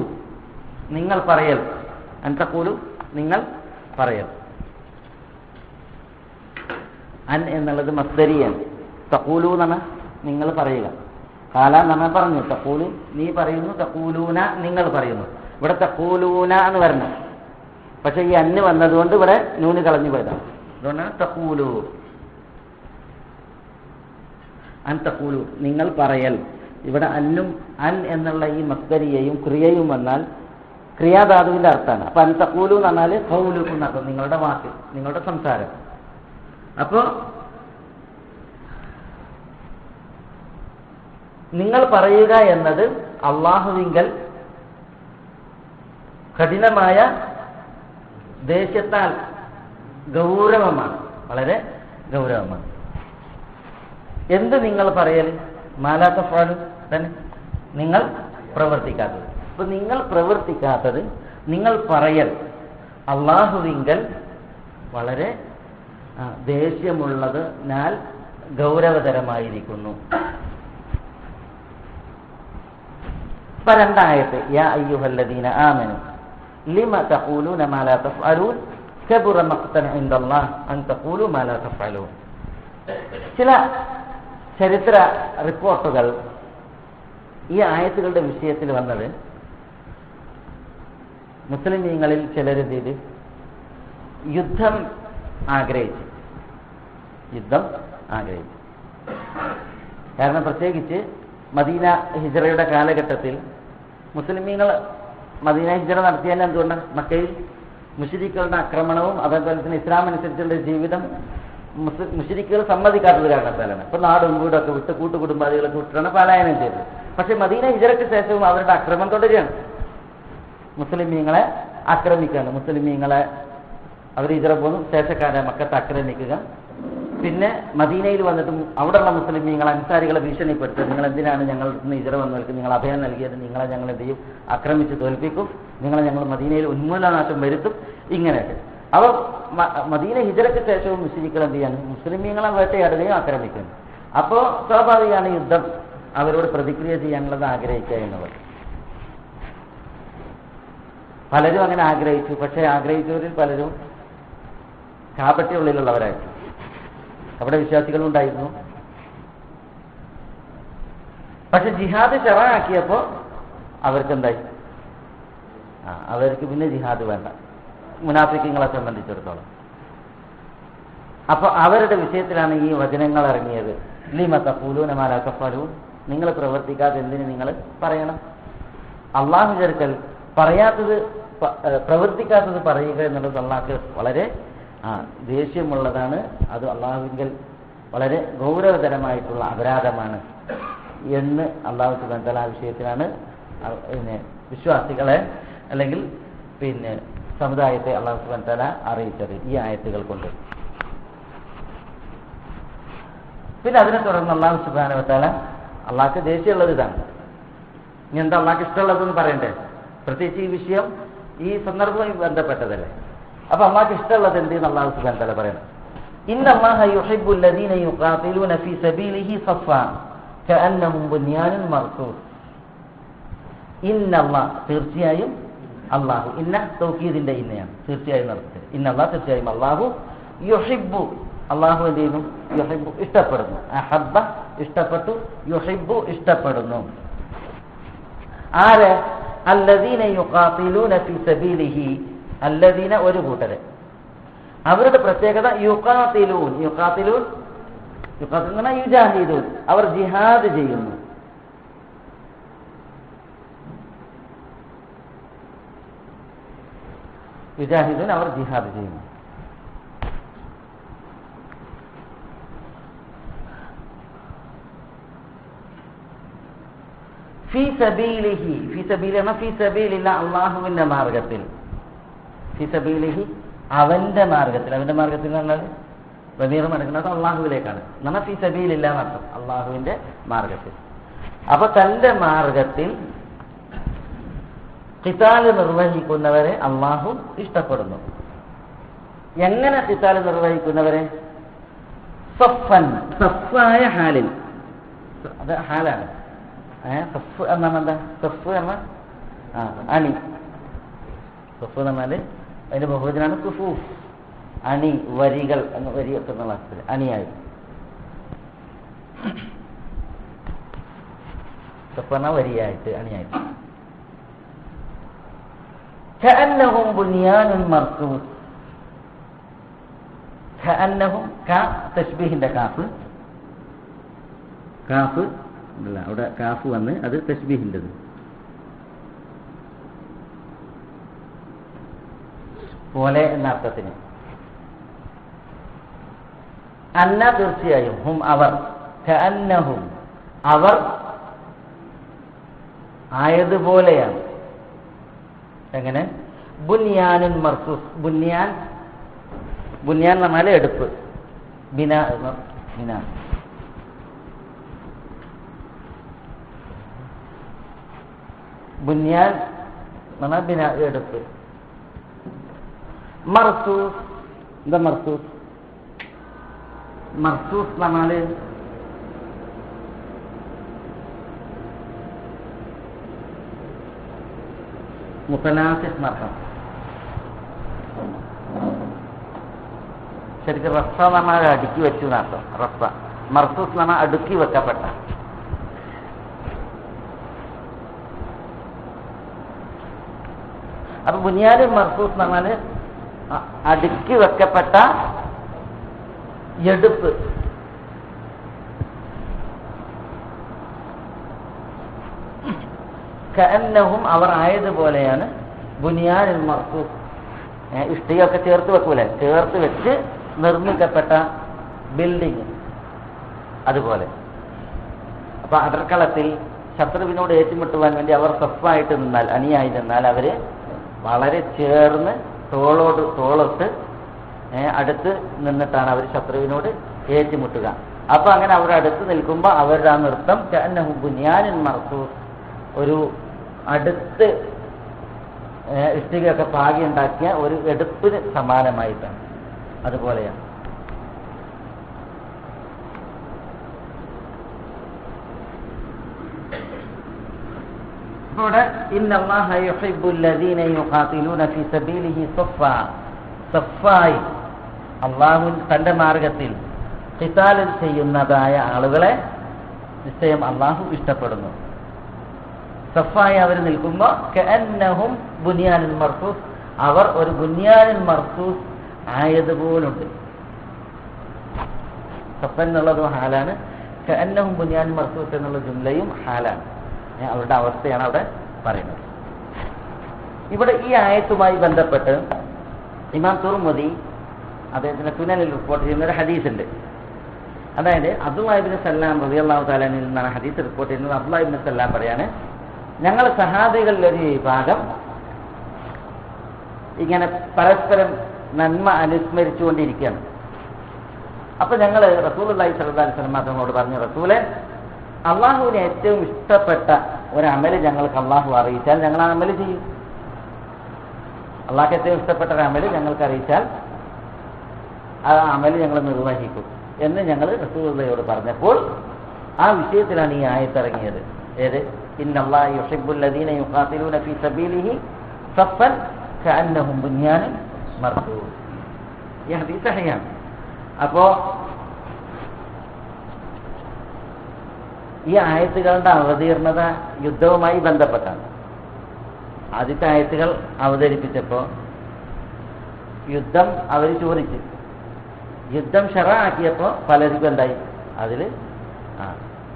നിങ്ങൾ പറയൽ. അൻ തഖൂലു, നിങ്ങൾ പറയൽ. അൻ എന്നുള്ളത് മസ്ദരിയാണ്. തഖൂലു എന്നാണ് നിങ്ങൾ പറയുക. കാല നമ്മൾ പറഞ്ഞു. തഖൂലു നീ പറയുന്നു, തഖൂലൂന നിങ്ങൾ പറയുന്നു. ഇവിടെ തഖൂലൂന എന്ന് വരണം. പക്ഷെ ഈ അന്ന് വന്നതുകൊണ്ട് ഇവിടെ നൂന് കളഞ്ഞു പോയതാണ്. അതുകൊണ്ടാണ് തഖൂലു. അൻ തഖൂലു, നിങ്ങൾ പറയൽ. ഇവിടെ അന്നും അൻ എന്നുള്ള ഈ മസ്ദരിയെയും ക്രിയയും വന്നാൽ ക്രിയാധാതുവിന്റെ അർത്ഥമാണ്. അപ്പൊ അൻ തഖൂലു എന്ന് പറഞ്ഞാൽ ഖൗലു എന്നർത്ഥം, നിങ്ങളുടെ വാക്ക്, നിങ്ങളുടെ സംസാരം. അപ്പോ നിങ്ങൾ പറയുക എന്നത് അള്ളാഹുവിങ്കൽ കഠിനമായ ദേഷ്യത്താൽ ഗൗരവമാണ്, വളരെ ഗൗരവമാണ്. എന്ത് നിങ്ങൾ പറയൽ? മാലാ തഫ്അലു, തന്നെ നിങ്ങൾ പ്രവർത്തിക്കാത്തത്. അപ്പൊ നിങ്ങൾ പ്രവർത്തിക്കാത്തത്, നിങ്ങൾ പറയൽ അള്ളാഹുവിങ്കൽ വളരെ ദേഷ്യമുള്ളതിനാൽ ഗൗരവതരമായിരിക്കുന്നു. ഇപ്പൊ രണ്ടായത്ത്, യാ അയ്യുഹല്ലദീന ആമനു ലിമ തഖൂലൂന മാ ലാ തഫ്അലൂൻ കബുറ മഖ്തൻ ഇൻദല്ലാഹ് അൻ തഖൂലു മാ ലാ തഫ്അലൂൻ. ചില ചരിത്ര റിപ്പോർട്ടുകൾ ഈ ആയത്തുകളുടെ വിഷയത്തിൽ വന്നത്, മുസ്ലിമീങ്ങളിൽ ചിലരെന്ത് ചെയ്ത് യുദ്ധം ആഗ്രഹിച്ചു. കാരണം പ്രത്യേകിച്ച് മദീന ഹിജ്റയുടെ കാലഘട്ടത്തിൽ മുസ്ലിമീങ്ങൾ മദീന ഹിജ്റ നടത്തിയാൽ എന്തുകൊണ്ടാണ്? മക്കയിൽ മുശ്രിക്കുകളുടെ ആക്രമണവും അതേപോലെ തന്നെ ഇസ്ലാം അനുസരിച്ചുള്ള ജീവിതം മുശ്രിക്കുകൾ സമ്മതിക്കാത്തത് കാരണത്താലാണ്. ഇപ്പൊ നാടും വീടൊക്കെ വിട്ട് കൂട്ടുകുടുംബാദികളൊക്കെ വിട്ടിട്ടാണ് പലായനം ചെയ്തത്. പക്ഷെ മദീന ഹിജ്റയ്ക്ക് ശേഷവും അവരുടെ ആക്രമണം തുടരുകയാണ്. മുസ്ലിമീങ്ങളെ ആക്രമിക്കുകയാണ്. മുസ്ലിമീങ്ങളെ അവർ ഹിജ്റ പോകുന്നു, ശേഷക്കാരെ മക്കത്ത് ആക്രമിക്കുക. പിന്നെ മദീനയിൽ വന്നിട്ടും അവിടെയുള്ള മുസ്ലിമീങ്ങളെ അൻസാരികളെ ഭീഷണിപ്പെടുത്തുക. നിങ്ങൾ എന്തിനാണ് ഞങ്ങൾ ഹിജ്റ വന്നവർക്ക് നിങ്ങൾ അഭയം നൽകിയത്? നിങ്ങളെ ഞങ്ങൾ എന്ത് ചെയ്യും? ആക്രമിച്ച് തോൽപ്പിക്കും. നിങ്ങളെ ഞങ്ങൾ മദീനയിൽ ഉന്മൂലനാശം വരുത്തും. ഇങ്ങനെയൊക്കെ അവർ മദീന ഹിജ്റയ്ക്ക് ശേഷവും മുസ്ലിങ്ങൾ എന്ത് ചെയ്യാണ്? മുസ്ലിമീങ്ങളെ വേട്ടയാടുകയും ആക്രമിക്കുന്നു. അപ്പോൾ സ്വാഭാവികമാണ് യുദ്ധം അവരോട് പ്രതിക്രിയ ചെയ്യാനുള്ളത് ആഗ്രഹിക്കുക എന്നുള്ളത്. പലരും അങ്ങനെ ആഗ്രഹിച്ചു. പക്ഷേ ആഗ്രഹിച്ചവരിൽ പലരും കാപട്യമുള്ളിലുള്ളവരായിരുന്നു. അവിടെ വിശ്വാസികളുണ്ടായിരുന്നു. പക്ഷെ ജിഹാദ് ശറഅാക്കിയപ്പോൾ അവർക്കെന്തായി? അവർക്ക് പിന്നെ ജിഹാദ് വേണ്ട, മുനാഫിക്കുകളെ സംബന്ധിച്ചിടത്തോളം. അപ്പൊ അവരുടെ വിഷയത്തിലാണ് ഈ വചനങ്ങൾ ഇറങ്ങിയത്. ലിമ തഖൂലൂന മാ ലാ തഫ്അലൂൻ, നിങ്ങൾ പ്രവർത്തിക്കാതെ എന്തിന് നിങ്ങൾ പറയണം? അള്ളാഹു ചേർക്കൽ പറയാത്തത്, പ്രവർത്തിക്കാത്തത് പറയുക എന്നുള്ളത് അള്ളാഹ്ക്ക് വളരെ ദേഷ്യമുള്ളതാണ്. അത് അള്ളാഹുവിങ്കൽ വളരെ ഗൗരവതരമായിട്ടുള്ള അപരാധമാണ് എന്ന് അള്ളാഹു സുബ്ഹാനഹു വ തആല ആ വിഷയത്തിലാണ് പിന്നെ വിശ്വാസികളെ അല്ലെങ്കിൽ പിന്നെ സമുദായത്തെ അള്ളാഹു സുബ്ഹാനഹു വ തആല അറിയിച്ചത് ഈ ആയത്തുകൾ കൊണ്ട്. പിന്നെ അതിനെ തുടർന്ന് അള്ളാഹു സുബ്ഹാനഹു വ തആല അള്ളാഹ്ക്ക് ദേഷ്യമുള്ളത് ഇതാണ്. ഇനി എന്താ അള്ളാഹ്ക്ക് ഇഷ്ടമുള്ളതെന്ന് പറയണ്ടേ? പ്രത്യേകിച്ച് ഈ വിഷയം ഈ സന്ദർഭവുമായി ബന്ധപ്പെട്ടതല്ലേ. അപ്പൊ അള്ളാഹ്ക്ക് ഇഷ്ടമുള്ളത് എന്തെന്ന് അള്ളാഹു സുബ്ഹാനഹു വ തആല പറയണം. ഇന്നല്ലാഹ യുഹിബ്ബു അല്ലദീന യുഖാതിലൂന ഫീ സബീലിഹി സഫ്ഫാ കഅന്നഹും ബുനിയാനുൻ മർസൂസ്. ഇന്നല്ലാഹ്, തീർച്ചയായും അള്ളാഹു, ഇന്ന തൗക്കീദിന്റെ ഇന്നയാണ്, തീർച്ചയായും നടത്തുന്നത്. ഇന്നല്ലാഹ്, തീർച്ചയായും അള്ളാഹു, യുഹിബ്ബു, അള്ളാഹു എന്ത് ചെയ്യുന്നു? യുഹിബ്ബു, ഇഷ്ടപ്പെടുന്നു. അഹബ്ബ, ഇഷ്ടപ്പെട്ടു. യുഹിബ്ബു, ഇഷ്ടപ്പെടുന്നു. ആര്? അല്ലദീന യുഖാതിലൂന ഫീ സബീലിഹി, അല്ലദീന ഒരു കൂട്ടരെ. അവരുടെ പ്രത്യേകത യുഖാതിലൂൻ, യുഖാതിലൂൻ യുജാഹിദൂൻ, അവർ ജിഹാദ് ചെയ്യുന്നു. യുജാഹിദൂൻ, അവർ ജിഹാദ് ചെയ്യുന്നു. ഫീ സബീലിഹി, ഫീ സബീലിഹി ഫീ സബീലില്ല, അള്ളാഹുവിന്റെ മാർഗത്തിൽ. ഫീ സബീലിഹി അവന്റെ മാർഗത്തിൽ. അവന്റെ മാർഗത്തിൽ എന്നുള്ളത് പ്രമീറം എടുക്കുന്നത് അള്ളാഹുവിലേക്കാണ്. എന്നാൽ ഫീ സബീലില്ല എന്നർത്ഥം, അള്ളാഹുവിന്റെ മാർഗത്തിൽ. അപ്പൊ തന്റെ മാർഗത്തിൽ ഖിതാല് നിർവഹിക്കുന്നവരെ അള്ളാഹു ഇഷ്ടപ്പെടുന്നു. എങ്ങനെ ഖിതാല് നിർവഹിക്കുന്നവരെ? സഫൻ, സഫായ ഹാലിൽ. അത് ഹാലാണ്. സഫ് എന്നാണ് എന്താ? സഫ് എന്ന അണി. സഫ് എന്ന് പറഞ്ഞാല് അതിന്റെ ബഹുവചനാണ് സുഫൂഫ്. അണി, വരികൾ എന്ന വരിയൊക്കെ എന്നുള്ള അർത്ഥത്തിൽ അണിയായി. സഫ് എന്ന വരിയായിട്ട്, അണിയായിട്ട്. കഅന്നഹും ബുനിയാനുൻ മർസൂസ്. കഅന്നഹും, ക തശ്ബീഹിന്റെ കാഫ്. കാഫ് അല്ല, അവിടെ കാഫ് വന്ന് അത് തശ്ബീഹിൻ്റെത്. പോലെ എന്ന അർത്ഥത്തിന്. അന്ന തീർച്ചയായും, ഹും അവർ, കഅന്നഹും അവർ ആയതുപോലെയാണ്. എങ്ങനെ? ബുനിയാനുൻ മർസൂസ്. ബുനിയാൻ, ബുനിയാൻ എന്ന് പറഞ്ഞാൽ എടുപ്പ്. ബിനാ, ബിനാ ബുനിയാൻ എന്ന് പറഞ്ഞാൽ ബിനാ, എടുപ്പ്. മർസൂസ്, എന്താ മർസൂസ്? മർസൂസ് എന്ന് പറഞ്ഞാല് മുത്തനാസിസ് എന്നർത്ഥം. ശരിക്കും റഫ എന്ന് പറഞ്ഞാൽ അടുക്കി വെച്ചു എന്നർത്ഥം. റഫ. മർസൂസ് എന്ന് പറഞ്ഞാൽ അടുക്കി വെക്കപ്പെട്ട. അപ്പൊ ബുനിയാദ് മർസൂസ് എന്ന് പറഞ്ഞാല് അടുക്കി വെക്കപ്പെട്ട എടുപ്പ്. കഅന്നഹും അവർ ആയതുപോലെയാണ് ബുനിയാനുൽ മർസൂസ്. ഇഷ്ടികയൊക്കെ ചേർത്ത് വെക്കൂലെ, ചേർത്ത് വെച്ച് നിർമ്മിക്കപ്പെട്ട ബിൽഡിങ് അതുപോലെ. അപ്പൊ അടർക്കളത്തിൽ ശത്രുവിനോട് ഏറ്റുമുട്ടുവാൻ വേണ്ടി അവർ സഫായിട്ട് നിന്നാൽ, അണിയായി നിന്നാൽ, അവര് വളരെ ചേർന്ന് തോളോട് തോളൊട്ട് അടുത്ത് നിന്നിട്ടാണ് അവർ ശത്രുവിനോട് ഏറ്റുമുട്ടുക. അപ്പൊ അങ്ങനെ അവർ അടുത്ത് നിൽക്കുമ്പോൾ അവരുടെ ആ നൃത്തം കഅന്നഹു ബുനിയാനുൻ മർസൂസ്, ഒരു അടുത്ത് ഇഷ്ടികയൊക്കെ പാകി ഉണ്ടാക്കിയ ഒരു എടുപ്പിന് സമാനമായിട്ടാണ്. അതുപോലെയാണ്. ഇവിടെ ഇന്നല്ലാഹ യുഹിബ്ബുൽ ലദീന യുഖാതിലൂന ഫീ സബീലിഹി സഫ്ഫാ, സഫ്ഫായി അല്ലാഹു തന്റെ മാർഗത്തിൽ ഖിതാൽ ചെയ്യുന്നതായ ആളുകളെ നിശ്ചയം അല്ലാഹു ഇഷ്ടപ്പെടുന്നു. സഫായി അവർ നിൽക്കുമ്പോൾ കഅന്നഹും ബുനിയാനുൽ മർസൂസ്, അവർ ഒരു ബുനിയാനുൽ മർസൂസ് ആയതുപോലുണ്ട്. സഫ എന്നുള്ളതും ഹാലാണ്, കഅന്നഹും ബുനിയാനുൽ മർസൂസ് എന്നുള്ള ജുംലയും ഹാലാണ്. അവരുടെ അവസ്ഥയാണ് അവിടെ പറയുന്നത്. ഇവിടെ ഈ ആയത്തുമായി ബന്ധപ്പെട്ട് ഇമാം തുർമുദി അദ്ദേഹത്തിന്റെ സുനനിൽ റിപ്പോർട്ട് ചെയ്യുന്ന ഒരു ഹദീസുണ്ട്. അതായത് അബ്ദുല്ലാഹി ഇബ്നു സല്ലാം റളിയല്ലാഹു തആല അൻഹു നിന്നാണ് ഹദീസ് റിപ്പോർട്ട് ചെയ്യുന്നത്. അബ്ദുല്ലാഹി ഇബ്നു സല്ലാം പറയാണ്, ഞങ്ങൾ സഹാബികളിൽ ഒരു വിഭാഗം ഇങ്ങനെ പരസ്പരം നന്മ അനുസ്മരിച്ചുകൊണ്ടിരിക്കുകയാണ്. അപ്പൊ ഞങ്ങൾ റസൂലുള്ളാഹി സ്വല്ലല്ലാഹു അലൈഹി വസല്ലം തങ്ങളോട് പറഞ്ഞു, റസൂലെ, അള്ളാഹുവിന് ഏറ്റവും ഇഷ്ടപ്പെട്ട ഒരമല് ഞങ്ങൾക്ക് അള്ളാഹു അറിയിച്ചാൽ ഞങ്ങൾ ആ അമല് ചെയ്യും. അള്ളാഹ്ക്ക് ഏറ്റവും ഇഷ്ടപ്പെട്ട ഒരു അമല് ഞങ്ങൾക്ക് അറിയിച്ചാൽ ആ അമല് ഞങ്ങൾ നിർവഹിക്കും എന്ന് ഞങ്ങൾ റസൂലുള്ളാഹിയോട് പറഞ്ഞപ്പോൾ ആ വിഷയത്തിലാണ് ഈ ആയത്തിറങ്ങിയത്. ഏത്? ഇന്നല്ലാഹ യുഹിബ്ബുൽ ലദീന യുഖാതിലൂന ഫീ സബീലിഹി സഫൻ കഅന്നഹും ബുനിയാനുൻ മർസൂസ്. ഈ ഹദീസ് സഹിഹാണ്. അപ്പോ ഈ ആയത്തുകളുടെ അവതീർണത യുദ്ധവുമായി ബന്ധപ്പെട്ടാണ്. ആദ്യത്തെ ആയത്തുകൾ അവതരിപ്പിച്ചപ്പോൾ യുദ്ധം അവർ ചോദിച്ചു. യുദ്ധം ശറഅാക്കിയപ്പോൾ പലർക്കും എന്തായി? അതിൽ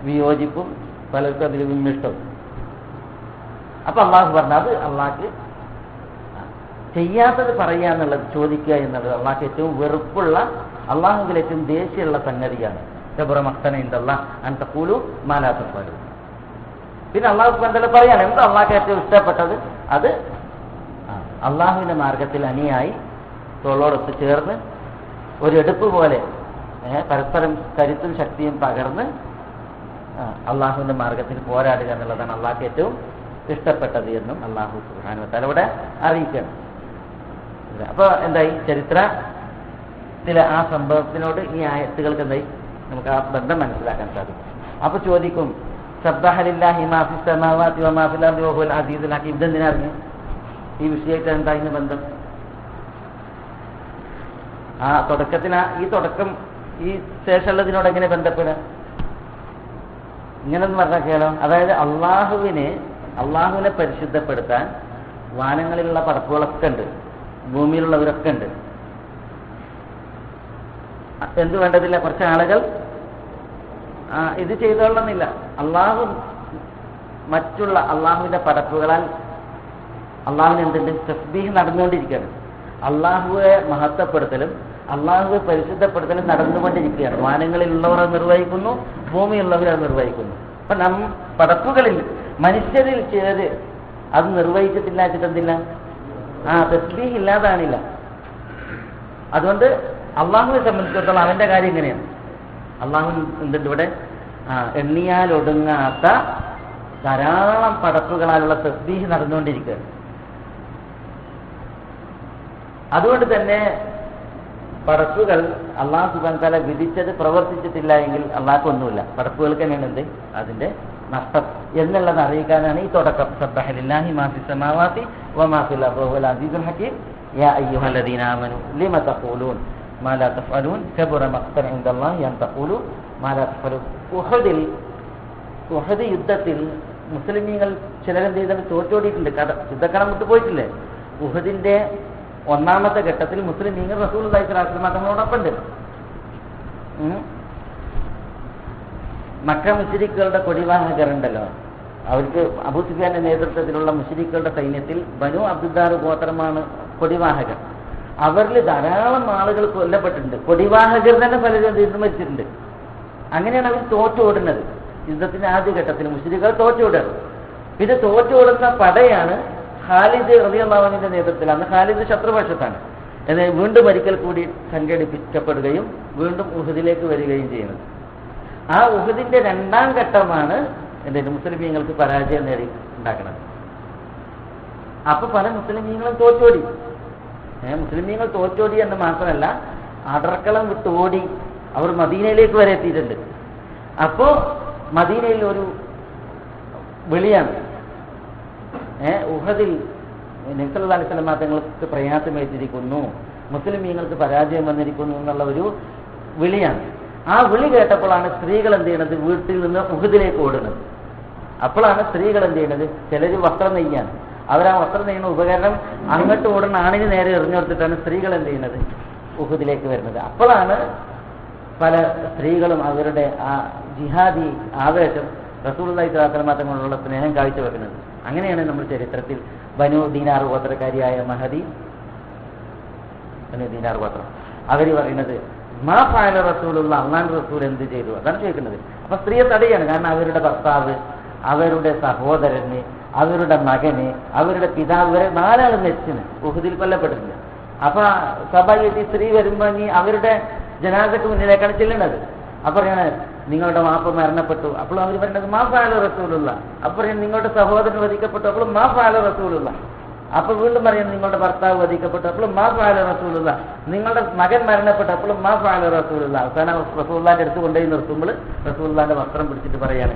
വിയോജിപ്പും പലർക്കും അതിൽ വിമിഷ്ടവും. അപ്പൊ അള്ളാഹു പറഞ്ഞത്, അത് അള്ളാഹ്ക്ക് ചെയ്യാത്തത് പറയുക എന്നുള്ളത്, ചോദിക്കുക എന്നുള്ളത് അള്ളാഹ്ക്ക് ഏറ്റവും വെറുപ്പുള്ള, അള്ളാഹുവിൽ ഏറ്റവും ദേഷ്യമുള്ള സംഗതിയാണ്. കബറ മഖ്തന ഇൻദല്ലാഹ് അൻ തഖൂലു മാ ലാ തഫ്അലൂൻ. പിന്നെ അള്ളാഹു സുബ്ഹാനഹു വ തആല പറയാണ് എന്താ അള്ളാഹ്ക്ക് ഏറ്റവും ഇഷ്ടപ്പെട്ടത്, അത് അള്ളാഹുവിന്റെ മാർഗത്തിൽ അണിയായി തോളോടൊത്ത് ചേർന്ന് ഒരു എടുപ്പ് പോലെ പരസ്പരം കരുത്തും ശക്തിയും പകർന്ന് അള്ളാഹുവിന്റെ മാർഗത്തിൽ പോരാടുക എന്നുള്ളതാണ് അള്ളാഹ്ക്ക് ഏറ്റവും ഇഷ്ടപ്പെട്ടത് എന്നും അള്ളാഹു സുബ്ഹാനഹു വ തആല ഇവിടെ അറിയിക്കണം. അപ്പൊ എന്തായി, ചരിത്രത്തിലെ ആ സംഭവത്തിനോട് ഈ ആയത്തുകൾക്ക് എന്തായി നമുക്ക് ആ ബന്ധം മനസ്സിലാക്കാൻ സാധിക്കും. അപ്പൊ ചോദിക്കും, സബ്ബഹ ലില്ലാഹി മാ ഫിസ് സമാവാതി വമാ ഫിൽ അർദി വഹുവൽ അസീസുൽ ഹകീം. ഇതെന്തിനാ അറിഞ്ഞു? ഈ വിഷയമായിട്ട് എന്താ ഇതിന് ബന്ധം? ആ തുടക്കത്തിന് ഈ തുടക്കം ഈ ശേഷമുള്ളതിനോട് എങ്ങനെ ബന്ധപ്പെടുക? ഇങ്ങനെന്ന് പറഞ്ഞാൽ കേളോ, അതായത് അള്ളാഹുവിനെ പരിശുദ്ധപ്പെടുത്താൻ വാനങ്ങളിലുള്ള പടപ്പുകളൊക്കെ ഉണ്ട്, ഭൂമിയിലുള്ളവരൊക്കെ ഉണ്ട്. എന്ത് വേണ്ടതില്ല, കുറച്ച് ആളുകൾ ഇത് ചെയ്തോളണമെന്നില്ല. മറ്റുള്ള അള്ളാഹുവിന്റെ പടപ്പുകളാൽ അള്ളാഹുവിന് എന്തുണ്ട്, തസ്ബീഹ് നടന്നുകൊണ്ടിരിക്കുകയാണ്. അള്ളാഹുവെ മഹത്വപ്പെടുത്തലും അള്ളാഹുവെ പരിശുദ്ധപ്പെടുത്തലും നടന്നുകൊണ്ടിരിക്കുകയാണ്. വാനങ്ങളിലുള്ളവർ അത് നിർവഹിക്കുന്നു, ഭൂമിയുള്ളവർ അത് നിർവഹിക്കുന്നു. അപ്പൊ പടപ്പുകളിൽ മനുഷ്യരിൽ ചിലര് അത് നിർവഹിച്ചിട്ടില്ലാച്ചിട്ട് എന്തില്ല, തസ്ബീഹ് ഇല്ലാതാണില്ല. അതുകൊണ്ട് അള്ളാഹുവിനെ സംബന്ധിച്ചിടത്തോളം അവന്റെ കാര്യം എങ്ങനെയാണ്, അള്ളാഹു എന്തുണ്ട് ഇവിടെ, എണ്ണിയാലൊടുങ്ങാത്ത ധാരാളം പടപ്പുകളാലുള്ള തസ്ബീഹ് നടന്നുകൊണ്ടിരിക്കുകയാണ്. അതുകൊണ്ട് തന്നെ പടപ്പുകൾ അള്ളാഹു സുബ്ഹാനഹു വ തആല വിധിച്ചത് പ്രവർത്തിച്ചിട്ടില്ല എങ്കിൽ അള്ളാഹ്ക്ക് ഒന്നുമില്ല. പടപ്പുകൾക്ക് തന്നെയാണ് എന്ത്, അതിന്റെ നഷ്ടം എന്നുള്ളത് അറിയിക്കാനാണ് ഈ തുടക്കം. സബ്ബഹ ലില്ലാഹി മാ ഫിസ് സമാവാതി വമാ ഫിൽ അർദി വഹുവൽ അസീസുൽ ഹകീം യാ അയ്യുഹല്ലദീന ആമനൂ ലിമ തഖൂലൂൻ മാ ലാ തഫ്അലൂൻ കബറ മഖ്തൻ ഇൻദല്ലാഹി അൻ തഖൂലു മാ ലാ തഫ്അലൂൻ. ഉഹദ് യുദ്ധത്തിൽ മുസ്ലിമീങ്ങൾ ചിലരെന്ത് ചെയ്തിട്ട് തോറ്റോടിയിട്ടുണ്ട്, യുദ്ധക്കളം വിട്ടു പോയിട്ടില്ലേ. ഉഹദിന്റെ ഒന്നാമത്തെ ഘട്ടത്തിൽ മുസ്ലിമീങ്ങൾ റസൂലുള്ളാഹി സ്വല്ലല്ലാഹു അലൈഹി വസല്ലം തങ്ങളോടൊപ്പം ഉണ്ട്. മക്ക മുശ്രിക്കുകളുടെ കൊടിവാഹകരുണ്ടല്ലോ, അവർക്ക് അബൂ സുഫിയാന്റെ നേതൃത്വത്തിലുള്ള മുശ്രിക്കുകളുടെ സൈന്യത്തിൽ ബനു അബ്ദുദ്ദാർ ഗോത്രമാണ് കൊടിവാഹകർ. അവരിൽ ധാരാളം ആളുകൾ കൊല്ലപ്പെട്ടിട്ടുണ്ട്. കൊടിവാഹകർ തന്നെ പലരും മരിച്ചിട്ടുണ്ട്. അങ്ങനെയാണ് അവർ തോറ്റോടുന്നത്. യുദ്ധത്തിന്റെ ആദ്യഘട്ടത്തിൽ മുശ്രിക്കുകൾ തോറ്റോടുകയാണ്. പിന്നെ തോറ്റോടുന്ന പടയാണ് ഖാലിദ് റളിയല്ലാഹു അൻഹുവിന്റെ നേതൃത്വത്തിൽ. അന്ന് ഖാലിദ് ശത്രുപക്ഷത്താണ്. എന്നാൽ വീണ്ടും ഒരിക്കൽ കൂടി സംഘടിപ്പിക്കപ്പെടുകയും വീണ്ടും ഉഹദിലേക്ക് വരികയും ചെയ്യുന്നത്. ആ ഉഹദിന്റെ രണ്ടാം ഘട്ടമാണ് മുസ്ലിമീങ്ങൾക്ക് പരാജയം നേടി ഉണ്ടാക്കുന്നത്. അപ്പൊ പല മുസ്ലിമീങ്ങളും തോറ്റോടി. മുസ്ലിമീങ്ങൾ തോറ്റോടി എന്ന് മാത്രമല്ല, അടർക്കളം വിട്ടോടി അവർ മദീനയിലേക്ക് വരെ എത്തിയിട്ടുണ്ട്. അപ്പോ മദീനയിൽ ഒരു വിളിയാണ്, ഉഹദിൽ നബി സല്ലല്ലാഹു അലൈഹി വസല്ലം തങ്ങൾക്ക് പ്രയാസമേറ്റിരിക്കുന്നു, മുസ്ലിമീങ്ങൾക്ക് പരാജയം വന്നിരിക്കുന്നു എന്നുള്ള ഒരു വിളിയാണ്. ആ വിളി കേട്ടപ്പോഴാണ് സ്ത്രീകൾ എന്ത് ചെയ്യണത്, വീട്ടിൽ നിന്ന് ഉഹദിലേക്ക് ഓടുന്നത്. അപ്പോഴാണ് സ്ത്രീകൾ എന്ത് ചെയ്യണത്, ചിലർ വസ്ത്രം നെയ്യാണ്. അവർ ആ വസ്ത്രം നെയ്യുന്ന ഉപകരണം അങ്ങോട്ട് ഓടുന്ന ആണിന് നേരെ എറിഞ്ഞു കൊടുത്തിട്ടാണ് സ്ത്രീകൾ എന്ത് ചെയ്യുന്നത്, ഉഹദിലേക്ക് വരുന്നത്. അപ്പോഴാണ് പല സ്ത്രീകളും അവരുടെ ആ ജിഹാദി ആവേശം റസൂലുള്ളാഹി സ്വല്ലല്ലാഹു അലൈഹി വസല്ലം തങ്ങളോടുള്ള സ്നേഹം കാഴ്ചവെക്കുന്നത്. അങ്ങനെയാണ് നമ്മൾ ചരിത്രത്തിൽ ബനു ദീനാർ ഗോത്രക്കാരിയായ മഹദി, ബനു ദീനാർ ഗോത്രം, അവർ പറയുന്നത് മാ ഫഅല റസൂലുള്ള, അള്ളാഹുവിന്റെ റസൂൽ എന്ത് ചെയ്തു, അതാണ് ചോദിക്കുന്നത്. അപ്പൊ സ്ത്രീയെ തടയാണ്. കാരണം അവരുടെ ഭർത്താവ്, അവരുടെ സഹോദരന്, അവരുടെ മകന്, അവരുടെ പിതാവ് വരെ 4 ആൾ മരിച്ചിന്, ഉഹദിൽ കൊല്ലപ്പെട്ടിട്ടുണ്ട്. അപ്പൊ സ്വാഭാവികമായിട്ട് സ്ത്രീ വരുമ്പോ ഇനി അവരുടെ ജനാസക്ക് മുന്നിലേക്കാണ് ചെല്ലുന്നത്. അപ്പൊ പറയാണ് നിങ്ങളുടെ മാപ്പ് മരണപ്പെട്ടു. അപ്പോഴും അവർ പറയുന്നത് മാ ഫഅല റസൂലുള്ള. അപ്പൊ പറയുന്നത് നിങ്ങളുടെ സഹോദരൻ വധിക്കപ്പെട്ടു. അപ്പോഴും മാ ഫഅല റസൂലുള്ള. അപ്പൊ വീണ്ടും പറയുന്നത് നിങ്ങളുടെ ഭർത്താവ് വധിക്കപ്പെട്ടു. അപ്പോഴും മാ ഫഅല റസൂലുള്ള. നിങ്ങളുടെ മകൻ മരണപ്പെട്ടു. അപ്പോഴും മാ ഫഅല റസൂലുള്ള. അവസാനം റസൂലുള്ളാഹിന്റെ അടുത്ത് കൊണ്ടുപോയി നിർത്തുമ്പോൾ റസൂലുള്ളാഹിന്റെ വസ്ത്രം പിടിച്ചിട്ട് പറയാണ്,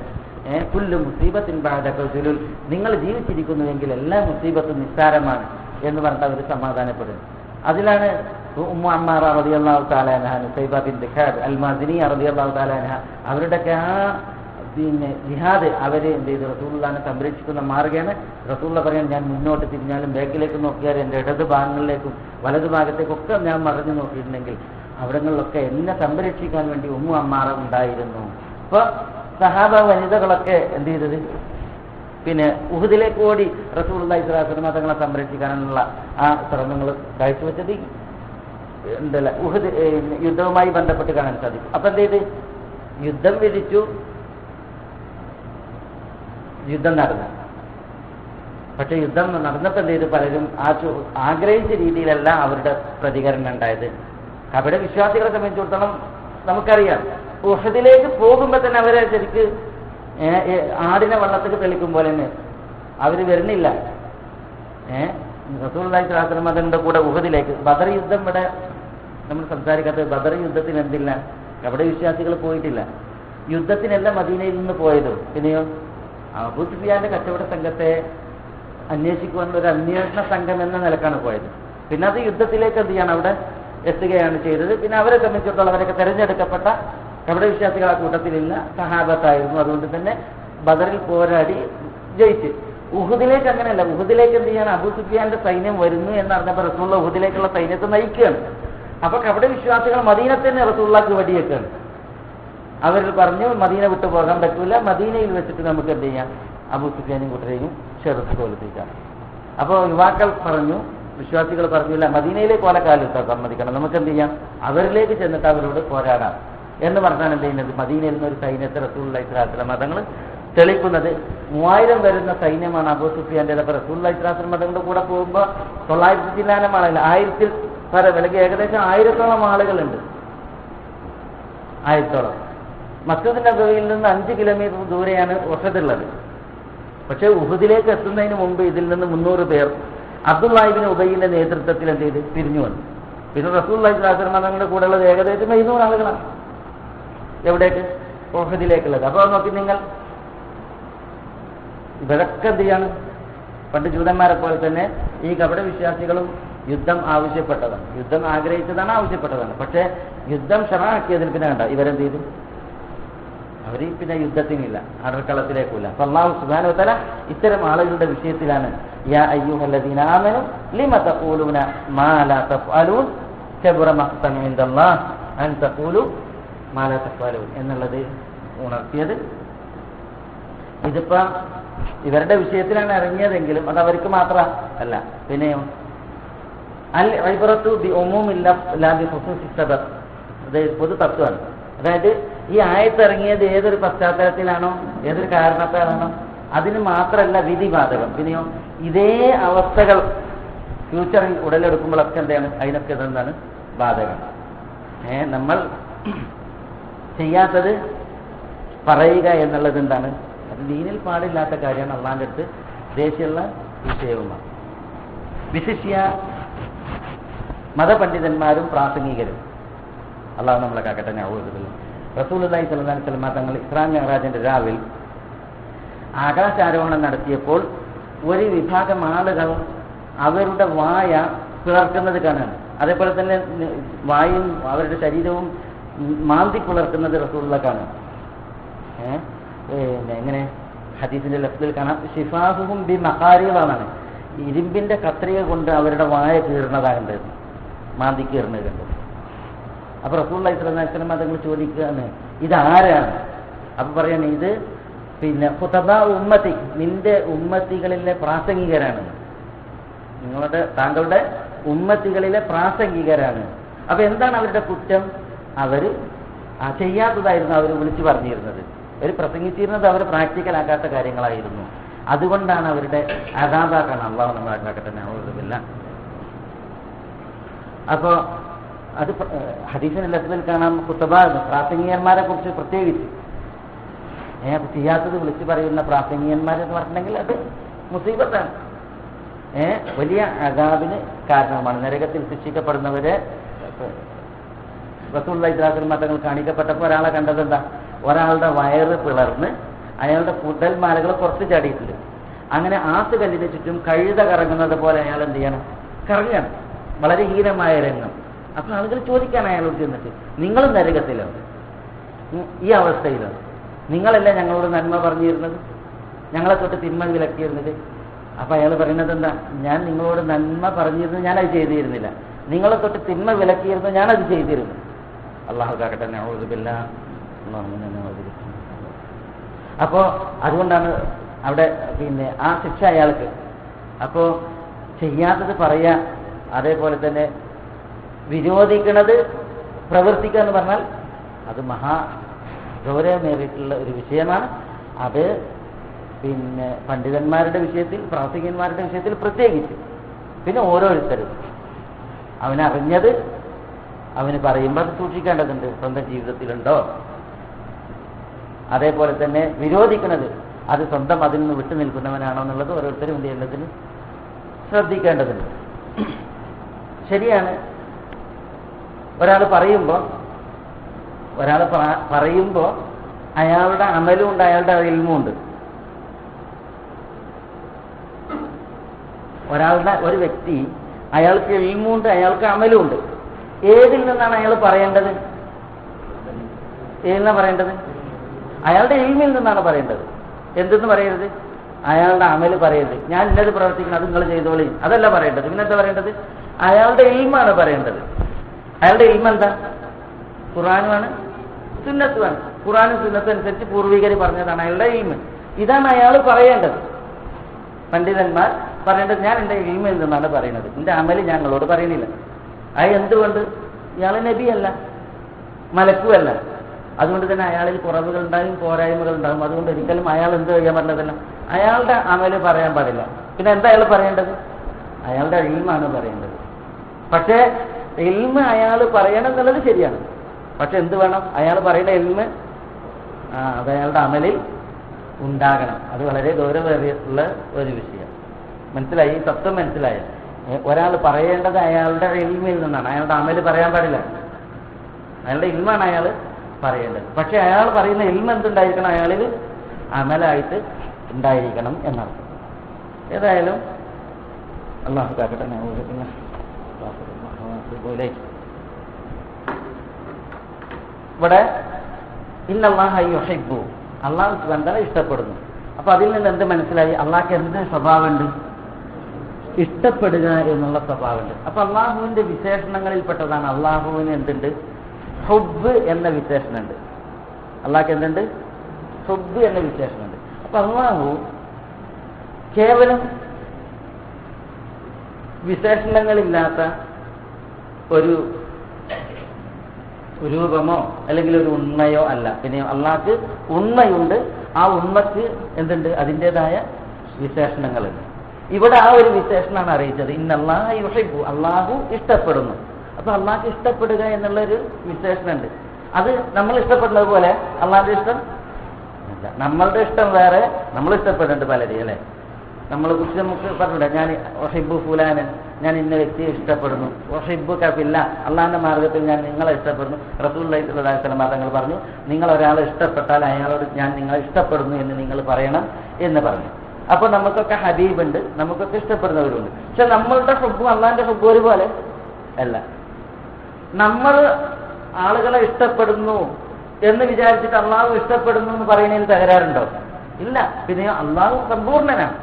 കുല്ലു മുസീബത്തിൻ ബഅദക സുലുൽ, നിങ്ങൾ ജീവിച്ചിരിക്കുന്നുവെങ്കിൽ എല്ലാ മുസീബത്തും നിസ്സാരമാണ് എന്ന് പറഞ്ഞിട്ട് അവർ സമാധാനപ്പെടുന്നു. അതിലാണ് ഉമ്മു അമ്മാറ റളിയല്ലാഹു തആല അൻഹ, സൈബ ബിൻത് ഖാദ് അൽ-മാദിനി റളിയല്ലാഹു തആല അൻഹ, അവരുടെയൊക്കെ ആ ജിഹാദ് അവര് എന്ത് ചെയ്തു, റസൂലുള്ളാഹിനെ സംരക്ഷിക്കുന്ന മാർഗ്ഗമാണ്. റസൂലുള്ള പറയാൻ, ഞാൻ മുന്നോട്ട് തിരിഞ്ഞാലും ബാക്കിലേക്ക് നോക്കിയാൽ എൻ്റെ ഇടത് ഭാഗങ്ങളിലേക്കും വലതു ഭാഗത്തേക്കൊക്കെ ഞാൻ മറിഞ്ഞു നോക്കിയിട്ടുണ്ടെങ്കിൽ അവിടങ്ങളിലൊക്കെ എന്നെ സംരക്ഷിക്കാൻ വേണ്ടി ഉമ്മു അമ്മാറ ഉണ്ടായിരുന്നു. അപ്പൊ സഹാബ വനിതകളൊക്കെ എന്ത് ചെയ്തത്, പിന്നെ ഉഹദിലേക്ക് ഓടി റസൂലുള്ളാഹി സ്വല്ലല്ലാഹു അലൈഹി വസല്ലം തങ്ങളെ സംരക്ഷിക്കാനുള്ള ആ ശ്രമങ്ങൾ കാഴ്ചവെച്ചത് എന്തല്ല ഉഹദ് യുദ്ധവുമായി ബന്ധപ്പെട്ട് കാണാൻ സാധിക്കും. അപ്പൊ എന്ത് ചെയ്ത്, യുദ്ധം വിധിച്ചു. യുദ്ധം നടന്നു. പക്ഷെ യുദ്ധം നടന്നപ്പോൾ എന്ത് ചെയ്തു, പലരും ആഗ്രഹിച്ച രീതിയിലല്ല അവരുടെ പ്രതികരണം ഉണ്ടായത്. അവിടെ വിശ്വാസികളെ സംബന്ധിച്ചിടത്തോളം നമുക്കറിയാം, ഉഹദിലേക്ക് പോകുമ്പോൾ തന്നെ അവരെ ശരിക്ക് ആടിനെ വെള്ളത്തിൽ തെളിക്കും പോലെ തന്നെ അവർ വരുന്നില്ല. റസൂലുള്ളാഹി സ്വല്ലല്ലാഹു അലൈഹി വസല്ലം അതിൻ്റെ കൂടെ ഉഹദിലേക്ക്, ബദർ യുദ്ധം ഇവിടെ നമ്മൾ സംസാരിക്കാത്തത്, ബദർ യുദ്ധത്തിന് എന്തില്ല, അവിടെ വിശ്വാസികൾ പോയിട്ടില്ല. യുദ്ധത്തിനല്ല മദീനയിൽ നിന്ന് പോയത്. പിന്നെയോ അബൂ സുഫിയാന്റെ കച്ചവട സംഘത്തെ അന്വേഷിക്കുവാൻ ഒരു അന്വേഷണ സംഘം എന്ന നിലക്കാണ് പോയത്. പിന്നെ അത് യുദ്ധത്തിലേക്ക് എന്ത് ചെയ്യാണ്, അവിടെ എത്തുകയാണ് ചെയ്തത്. പിന്നെ അവരെ സംബന്ധിച്ചിടത്തോളം അവരൊക്കെ തെരഞ്ഞെടുക്കപ്പെട്ട അവിടെ വിശ്വാസികൾ ആ കൂട്ടത്തിലില്ല, സഹാബത്തായിരുന്നു. അതുകൊണ്ട് തന്നെ ബദറിൽ പോരാടി ജയിച്ച്. ഉഹുദിലേക്ക് അങ്ങനെയല്ല. ഉഹുദിലേക്ക് എന്ത് ചെയ്യാൻ, അബൂ സുഫിയാന്റെ സൈന്യം വരുന്നു എന്നറിഞ്ഞപ്പോൾ റസൂലുള്ള ഉഹുദിലേക്കുള്ള സൈന്യത്തെ നയിക്കുകയാണ്. അപ്പൊ അവിടെ വിശ്വാസികൾ മദീനയിൽ തന്നെ റസൂലുള്ളാഹിക്ക് വെടിയേക്കാണ്. അവരിൽ പറഞ്ഞു മദീന വിട്ടു പോകാൻ പറ്റൂല, മദീനയിൽ വെച്ചിട്ട് നമുക്ക് എന്ത് ചെയ്യാം, അബൂ സുഫിയാനും കൂട്ടരെയും ചെറുത്ത് തോൽപ്പിക്കാം. അപ്പോൾ യുവാക്കൾ പറഞ്ഞു, വിശ്വാസികൾ പറഞ്ഞില്ല, മദീനയിലേക്ക് കൊലക്കാലത്ത് സമ്മതിക്കണം, നമുക്ക് എന്ത് ചെയ്യാം, അവരിലേക്ക് ചെന്നിട്ട് അവരോട് പോരാടാം എന്ന് പറഞ്ഞാണ് എന്ത് ചെയ്യുന്നത്, മദീനയിൽ നിന്ന് ഒരു സൈന്യത്തെ റസൂലുള്ളാഹി സ്വല്ലല്ലാഹു അലൈഹി വസല്ലം തങ്ങൾ തെളിക്കുന്നത്. 3000 വരുന്ന സൈന്യമാണ് അബൂ സുഫിയാന്റെ. അപ്പോൾ റസൂലുള്ളാഹി സ്വല്ലല്ലാഹു അലൈഹി വസല്ലം തങ്ങളുടെ കൂടെ പോകുമ്പോൾ 900 ചില്ലാനം ആളുകൾ, 1000-ൽ പരം, അല്ലെങ്കിൽ ഏകദേശം 1000-ഓളം ആളുകളുണ്ട്. 1000-ഓളം. മസ്ജിദ് നബവിയിൽ നിന്ന് 5 കിലോമീറ്റർ ദൂരെയാണ് ഉഹദുള്ളത്. പക്ഷേ ഉഹദിലേക്ക് എത്തുന്നതിന് മുമ്പ് ഇതിൽ നിന്ന് 300 പേർ അബ്ദുല്ലാഹി ഇബ്നു ഉബൈയുടെ നേതൃത്വത്തിൽ എന്ത് ചെയ്ത് പിരിഞ്ഞു വന്നു. പിന്നെ റസൂലുള്ളാഹി സ്വല്ലല്ലാഹു അലൈഹി വസല്ലം തങ്ങളുടെ കൂടെ ഉള്ളത് ഏകദേശം 700 ആളുകളാണ്. എവിടേക്ക്? ഉഹദിലേക്കുള്ളത്. അപ്പോൾ നോക്കി നിങ്ങൾ, ഇവരൊക്കെ എന്ത് ചെയ്യാണ്, പണ്ട് ജൂതന്മാരെ പോലെ തന്നെ ഈ കപട വിശ്വാസികളും യുദ്ധം ആവശ്യപ്പെട്ടതാണ്, യുദ്ധം ആഗ്രഹിച്ചതാണ്, ആവശ്യപ്പെട്ടതാണ്. പക്ഷേ യുദ്ധം ക്ഷമാക്കിയതിൽ പിന്നെ കണ്ട ഇവരെന്ത് ചെയ്തു, അവർ പിന്നെ യുദ്ധത്തിനില്ല, അടർക്കളത്തിലേക്കില്ല. അപ്പോൾ അല്ലാഹു സുബ്ഹാനഹു വ തആല ഇത്തരം ആളുകളുടെ വിഷയത്തിലാണ് യാ അയ്യുഹല്ലദീന ആമനു ലിമ തഖൂലൂന മാ ലാ തഫ്അലൂൻ കബറ മഖ്തൻ ഇൻദല്ലാഹ് അൻ തഖൂലു മാ ലാ തഫ്അലൂൻ എന്നുള്ളത് ഉണർത്തിയത്. ഇതിപ്പോൾ ഇവരുടെ വിഷയത്തിലാണ് ഇറങ്ങിയതെങ്കിലും അത് അവർക്ക് മാത്രമല്ല. പിന്നെയോ അൽ ഇബ്റത്തു ബി ഉമൂമിൽ ലഫ്സ് ലാ ബി ഖുസൂസി സബബ്, അത് പൊതു തത്വമാണ്. അതായത് ഈ ആയത്ത് ഇറങ്ങിയത് ഏതൊരു പശ്ചാത്തലത്തിലാണോ, ഏതൊരു കാരണത്താലാണോ അതിന് മാത്രമല്ല വിധി ബാധകം. പിന്നെയോ ഇതേ അവസ്ഥകൾ ഫ്യൂച്ചറിൽ ഉടലെടുക്കുമ്പോഴൊക്കെ എന്താണ്, അതിനൊക്കെ ഇതെന്താണ് ബാധകം. നമ്മൾ ചെയ്യാത്തത് പറയുക എന്നുള്ളത് എന്താണ്, അത് ദീനിൽ പാടില്ലാത്ത കാര്യമാണ്. അള്ളാന്റെ അടുത്ത് ദേഷ്യമുള്ള വിഷയവുമാണ്. വിശിഷ്യ മതപണ്ഡിതന്മാരും പ്രാസംഗികരും, അള്ളാഹു നമ്മളെ കാക്കട്ടെ. നഊദുബില്ലാഹ്. റസൂലുള്ളാഹി സ്വല്ലല്ലാഹു അലൈഹി വസല്ലം തങ്ങൾ ഇസ്രാ മിഅ്റാജിന്റെ രാവിൽ ആകാശാരോഹണം നടത്തിയപ്പോൾ ഒരു വിഭാഗം ആളുകൾ അവരുടെ വായ പിളർക്കുന്നത് കാണാണ്. അതേപോലെ തന്നെ വായും അവരുടെ ശരീരവും മാന്തി പിളർക്കുന്നത് റസൂലുള്ളാഹി കാണാം. എങ്ങനെ ഹദീസിന്റെ ലഫ്ദിൽ കാണാം, ശിഫാഹുഹും ബി മഖാരിളാണ്, ഇരുമ്പിന്റെ കത്രിക കൊണ്ട് അവരുടെ വായ കീറുന്നതാകേണ്ടത്, മാന്തി കീറുന്നത് കണ്ടത്. അപ്പൊ റസൂലുള്ളാഹി സ്വല്ലല്ലാഹു അലൈഹി വസല്ലം തങ്ങൾ ചോദിക്കുകയാണ്, ഇതാരാണ്? അപ്പൊ പറയാണ്, ഇത് പിന്നെ ഖുതബാ ഉമ്മത്തി, നിന്റെ ഉമ്മത്തികളിലെ പ്രാസംഗികരാണ്, താങ്കളുടെ ഉമ്മത്തികളിലെ പ്രാസംഗികരാണ്. അപ്പൊ എന്താണ് അവരുടെ കുറ്റം? അവര് ചെയ്യാത്തതായിരുന്നു അവർ വിളിച്ചു പറഞ്ഞിരുന്നത്, അവർ പ്രസംഗിച്ചിരുന്നത് അവർ പ്രാക്ടിക്കലാക്കാത്ത കാര്യങ്ങളായിരുന്നു. അതുകൊണ്ടാണ് അവരുടെ അദാബാക്കാണ്. അള്ളാഹു നമ്മളാക്കട്ടെ. നഊദുബില്ലാഹ്. അപ്പോൾ അത് ഹദീസിന്റെ ലഫ്ദിൽ കാണാം, ഖുതബാ പ്രാസംഗികന്മാരെ കുറിച്ച് പ്രത്യേകിച്ച് ചെയ്യാത്തത് വിളിച്ചു പറയുന്ന പ്രാസംഗികന്മാരെന്ന് പറഞ്ഞിട്ടുണ്ടെങ്കിൽ അത് മുസീബത്താണ്, വലിയ അദാബിന് കാരണമാണ്. നരകത്തിൽ ശിക്ഷിക്കപ്പെടുന്നവരെ റസൂലുള്ളാഹി സ്വല്ലല്ലാഹു അലൈഹി വസല്ലം തങ്ങൾ കാണിക്കപ്പെട്ടപ്പോൾ ഒരാളെ കണ്ടത് എന്താ, ഒരാളുടെ വയറ് പിളർന്ന് അയാളുടെ കുടൽമാലകൾ പുറത്ത് ചാടിയിട്ടുണ്ട്. അങ്ങനെ ആസുകല്ലിന് ചുറ്റും കഴുത കറങ്ങുന്നത് പോലെ അയാൾ എന്ത് ചെയ്യണം, കറങ്ങണം. വളരെ ഹീനമായ രംഗം. അപ്പോൾ ആളുകൾ ചോദിക്കാണ് അയാളോട് ചെന്നിട്ട്, നിങ്ങളും നരകത്തിലോ, ഈ അവസ്ഥയിലോ? നിങ്ങളല്ല ഞങ്ങളോട് നന്മ പറഞ്ഞിരുന്നത്, ഞങ്ങളെ തൊട്ട് തിന്മ വിലക്കിയിരുന്നത്. അപ്പം അയാൾ പറയുന്നത് എന്താ, ഞാൻ നിങ്ങളോട് നന്മ പറഞ്ഞിരുന്നു, ഞാനത് ചെയ്തിരുന്നില്ല. നിങ്ങളെ തൊട്ട് തിന്മ വിലക്കിയിരുന്നു, ഞാനത് ചെയ്തിരുന്നു. അല്ലാഹു കാക്കട്ടെ. നഊദുബില്ലാഹ്. അപ്പോൾ അതുകൊണ്ടാണ് അവിടെ പിന്നെ ആ ശിക്ഷ അയാൾക്ക്. അപ്പോൾ ചെയ്യാത്തത് പറയാ, അതേപോലെ തന്നെ വിരോധിക്കുന്നത് പ്രവർത്തിക്കുക എന്ന് പറഞ്ഞാൽ അത് മഹാ ഗൗരവമേറിയിട്ടുള്ള ഒരു വിഷയമാണ്. അത് പിന്നെ പണ്ഡിതന്മാരുടെ വിഷയത്തിൽ, പ്രാസംഗികന്മാരുടെ വിഷയത്തിൽ പ്രത്യേകിച്ച്. പിന്നെ ഓരോരുത്തരും അവനറിഞ്ഞത് അവന് പറയുമ്പോൾ അത് സൂക്ഷിക്കേണ്ടതുണ്ട്. സ്വന്തം ജീവിതത്തിലുണ്ടോ? അതേപോലെ തന്നെ വിരോധിക്കുന്നത് അത് സ്വന്തം അതിൽ നിന്ന് വിട്ടു നിൽക്കുന്നവനാണോ എന്നുള്ളത് ഓരോരുത്തരും എന്ത് ചെയ്യേണ്ടതിന് ശ്രദ്ധിക്കേണ്ടതുണ്ട്. ശരിയാണ്, ഒരാൾ പറയുമ്പോൾ അയാളുടെ അമലും ഉണ്ട്, അയാളുടെ ഇൽമും ഉണ്ട്. ഒരു വ്യക്തി അയാൾക്ക് ഇൽമുണ്ട്, അയാൾക്ക് അമലും ഉണ്ട്. ഏതിൽ നിന്നാണ് അയാൾ പറയേണ്ടത്? ഏതിനാണ് പറയേണ്ടത്? അയാളുടെ ഇൽമിൽ നിന്നാണ് പറയേണ്ടത്. എന്തെന്ന് പറയരുത്? അയാളുടെ അമല് പറയരുത്. ഞാൻ ഇന്നത് പ്രവർത്തിക്കണം, അത് നിങ്ങൾ ചെയ്തോളി, അതല്ല പറയേണ്ടത്. പിന്നെന്താ പറയേണ്ടത്? അയാളുടെ ഇൽമാണ് പറയേണ്ടത്. അയാളുടെ ഇൽമ എന്താ? ഖുർആനുമാണ്, സുന്നത്തുമാണ്. ഖുർആനും സുന്നത്തും അനുസരിച്ച് പൂർവികർ പറഞ്ഞതാണ് അയാളുടെ ഇൽമ. ഇതാണ് അയാൾ പറയേണ്ടത്. പണ്ഡിതന്മാർ പറയേണ്ടത് ഞാൻ എൻ്റെ ഇൽമിൽ നിന്നാണ് പറയുന്നത്, എൻ്റെ അമല് ഞങ്ങളോട് പറയുന്നില്ല. അത് എന്തുകൊണ്ട്? ഇയാൾ നബിയല്ല, മലക്കുമല്ല. അതുകൊണ്ട് തന്നെ അയാളിൽ കുറവുകൾ ഉണ്ടാകും, പോരായ്മകൾ ഉണ്ടാകും. അതുകൊണ്ട് ഒരിക്കലും അയാൾ എന്ത് ചെയ്യാൻ പറ്റില്ല, അയാളുടെ അമല് പറയാൻ പാടില്ല. പിന്നെ എന്താ അയാൾ പറയേണ്ടത്? അയാളുടെ ഇൽമാണ് പറയേണ്ടത്. പക്ഷേ ഇൽമ അയാൾ പറയണം എന്നുള്ളത് ശരിയാണ്. പക്ഷെ എന്ത് വേണം? അയാൾ പറയുന്ന ഇൽമ അത് അയാളുടെ അമലിൽ ഉണ്ടാകണം. അത് വളരെ ഗൗരവമേറിയിട്ടുള്ള ഒരു വിഷയം. മനസ്സിലായി? ഈ തത്വം മനസ്സിലായ? ഒരാൾ പറയേണ്ടത് അയാളുടെ ഇൽമിൽ നിന്നാണ്, അയാളുടെ അമല് പറയാൻ പാടില്ല. അയാളുടെ ഇൽമാണ് അയാൾ പറയേണ്ടത്. പക്ഷെ അയാൾ പറയുന്ന ഇൽമ എന്തുണ്ടായിരിക്കണം? അയാളിൽ അമലായിട്ട് ഉണ്ടായിരിക്കണം എന്നർത്ഥം. ഏതായാലും അല്ലാഹു കാക്കട്ടെ. ഇവിടെ ഇന്നല്ലാഹ യുഹിബ്ബു, അള്ളാഹു സുബ്ഹാനഹു ഇഷ്ടപ്പെടുന്നു. അപ്പൊ അതിൽ നിന്ന് എന്ത് മനസ്സിലായി? അള്ളാഹ്ക്ക് എന്ത് സ്വഭാവമുണ്ട്? ഇഷ്ടപ്പെടുക എന്നുള്ള സ്വഭാവമുണ്ട്. അപ്പൊ അള്ളാഹുവിന്റെ വിശേഷണങ്ങളിൽപ്പെട്ടതാണ് അള്ളാഹുവിന് എന്തുണ്ട്? ഹുബ്ബ് എന്ന വിശേഷണമുണ്ട്. അള്ളാഹ്ക്ക് എന്തുണ്ട്? ഹുബ്ബ് എന്ന വിശേഷണമുണ്ട്. അപ്പൊ അള്ളാഹു കേവലം വിശേഷണങ്ങളില്ലാത്ത ഒരു രൂപമോ അല്ലെങ്കിൽ ഒരു ഉണ്മയോ അല്ല. പിന്നെ അള്ളാഹ്ക്ക് ഉണ്മയുണ്ട്. ആ ഉണ്മക്ക് എന്തുണ്ട്? അതിൻ്റെതായ വിശേഷണങ്ങളുണ്ട്. ഇവിടെ ആ ഒരു വിശേഷണമാണ് അറിയിച്ചത്. ഇന്നല്ലാഹ യുഹിബ്ബു, അള്ളാഹു ഇഷ്ടപ്പെടുന്നു. അപ്പൊ അള്ളാഹ്ക്ക് ഇഷ്ടപ്പെടുക എന്നുള്ളൊരു വിശേഷണമുണ്ട്. അത് നമ്മൾ ഇഷ്ടപ്പെടുന്നത് പോലെ അള്ളാഹിന്റെ ഇഷ്ടം അല്ല. നമ്മളുടെ ഇഷ്ടം വേറെ, നമ്മൾ ഇഷ്ടപ്പെടുന്നുണ്ട് പലരെയും അല്ലെ. നമ്മളെ കുറിച്ച് നമുക്ക് പറഞ്ഞില്ല, ഞാൻ ഒഹിബ്ബു ഫുലാനൻ, ഞാൻ ഇന്ന വ്യക്തിയെ ഇഷ്ടപ്പെടുന്നു. ഒഹിബ്ബുക ഫില്ലാ, അള്ളാഹിന്റെ മാർഗത്തിൽ ഞാൻ നിങ്ങളെ ഇഷ്ടപ്പെടുന്നു. റസൂലുള്ളാഹി സ്വല്ലല്ലാഹു അലൈഹി വസല്ലം തങ്ങൾ പറഞ്ഞു, നിങ്ങൾ ഒരാളെ ഇഷ്ടപ്പെട്ടാൽ അയാളോട് ഞാൻ നിങ്ങളെ ഇഷ്ടപ്പെടുന്നു എന്ന് നിങ്ങൾ പറയണം എന്ന് പറഞ്ഞു. അപ്പൊ നമുക്കൊക്കെ ഹബീബുണ്ട്, നമുക്കൊക്കെ ഇഷ്ടപ്പെടുന്നവരുണ്ട്. പക്ഷെ നമ്മളുടെ ഹുബ്ബും അള്ളാഹിന്റെ ഹുബ്ബും ഒരുപോലെ അല്ല. നമ്മൾ ആളുകളെ ഇഷ്ടപ്പെടുന്നു എന്ന് വിചാരിച്ചിട്ട് അള്ളാഹു ഇഷ്ടപ്പെടുന്നു എന്ന് പറയുന്നതിൽ തകരാറുണ്ടോ? ഇല്ല. പിന്നെ അള്ളാഹു സമ്പൂർണ്ണനാണ്,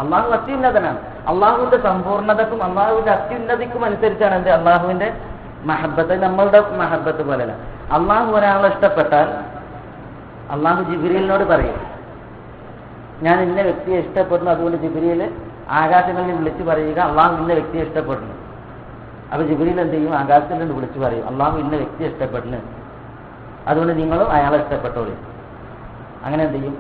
അള്ളാഹു അത്യുന്നതനാണ്. അള്ളാഹുവിന്റെ സമ്പൂർണ്ണതക്കും അള്ളാഹുവിന്റെ അത്യുന്നതിക്കും അനുസരിച്ചാണ് എന്ത് അള്ളാഹുവിന്റെ മഹബത്ത്. നമ്മളുടെ മഹബത്ത് പോലെയല്ല. അള്ളാഹു ഒരാളെ ഇഷ്ടപ്പെട്ടാൽ അള്ളാഹു ജിബ്രീലിനോട് പറയും, ഞാൻ ഇന്ന വ്യക്തിയെ ഇഷ്ടപ്പെടുന്നു. അതുകൊണ്ട് ജിബ്രീൽ ആകാശങ്ങളിൽ വിളിച്ചു പറയുക, അള്ളാഹു ഇന്ന വ്യക്തിയെ ഇഷ്ടപ്പെടുന്നു. അപ്പൊ ജിബ്രീൽ എന്ത് ചെയ്യും? ആകാശത്തിൽ നിന്ന് വിളിച്ചു പറയും, അള്ളാഹു ഇന്ന വ്യക്തിയെ ഇഷ്ടപ്പെടുന്നു, അതുകൊണ്ട് നിങ്ങളും അയാളെ ഇഷ്ടപ്പെട്ടോളൂ. അങ്ങനെ എന്ത് ചെയ്യും?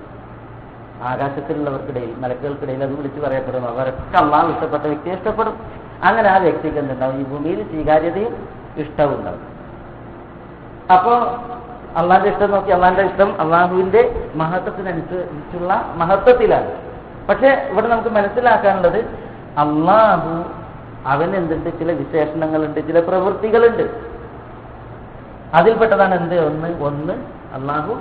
ആകാശത്തിലുള്ളവർക്കിടയിൽ, മലക്കുകൾക്കിടയിൽ അത് വിളിച്ചു പറയപ്പെടുന്നു. അവരൊക്കെ അള്ളാഹു ഇഷ്ടപ്പെട്ട വ്യക്തിയെ ഇഷ്ടപ്പെടും. അങ്ങനെ ആ വ്യക്തിക്ക് എന്തുണ്ടാവും? ഈ ഭൂമിയിൽ സ്വീകാര്യതയും ഇഷ്ടവും ഉണ്ടാവും. അപ്പോ അള്ളാഹിന്റെ ഇഷ്ടം നോക്കി, അള്ളാഹിന്റെ ഇഷ്ടം അള്ളാഹുവിന്റെ മഹത്വത്തിനനുസരിച്ചുള്ള മഹത്വത്തിലാണ്. പക്ഷെ ഇവിടെ നമുക്ക് മനസ്സിലാക്കാനുള്ളത്, അള്ളാഹു അവന് എന്തുണ്ട്? ചില വിശേഷണങ്ങളുണ്ട്, ചില പ്രവൃത്തികളുണ്ട്. അതിൽപ്പെട്ടതാണ് എന്ത്? ഒന്ന് അള്ളാഹു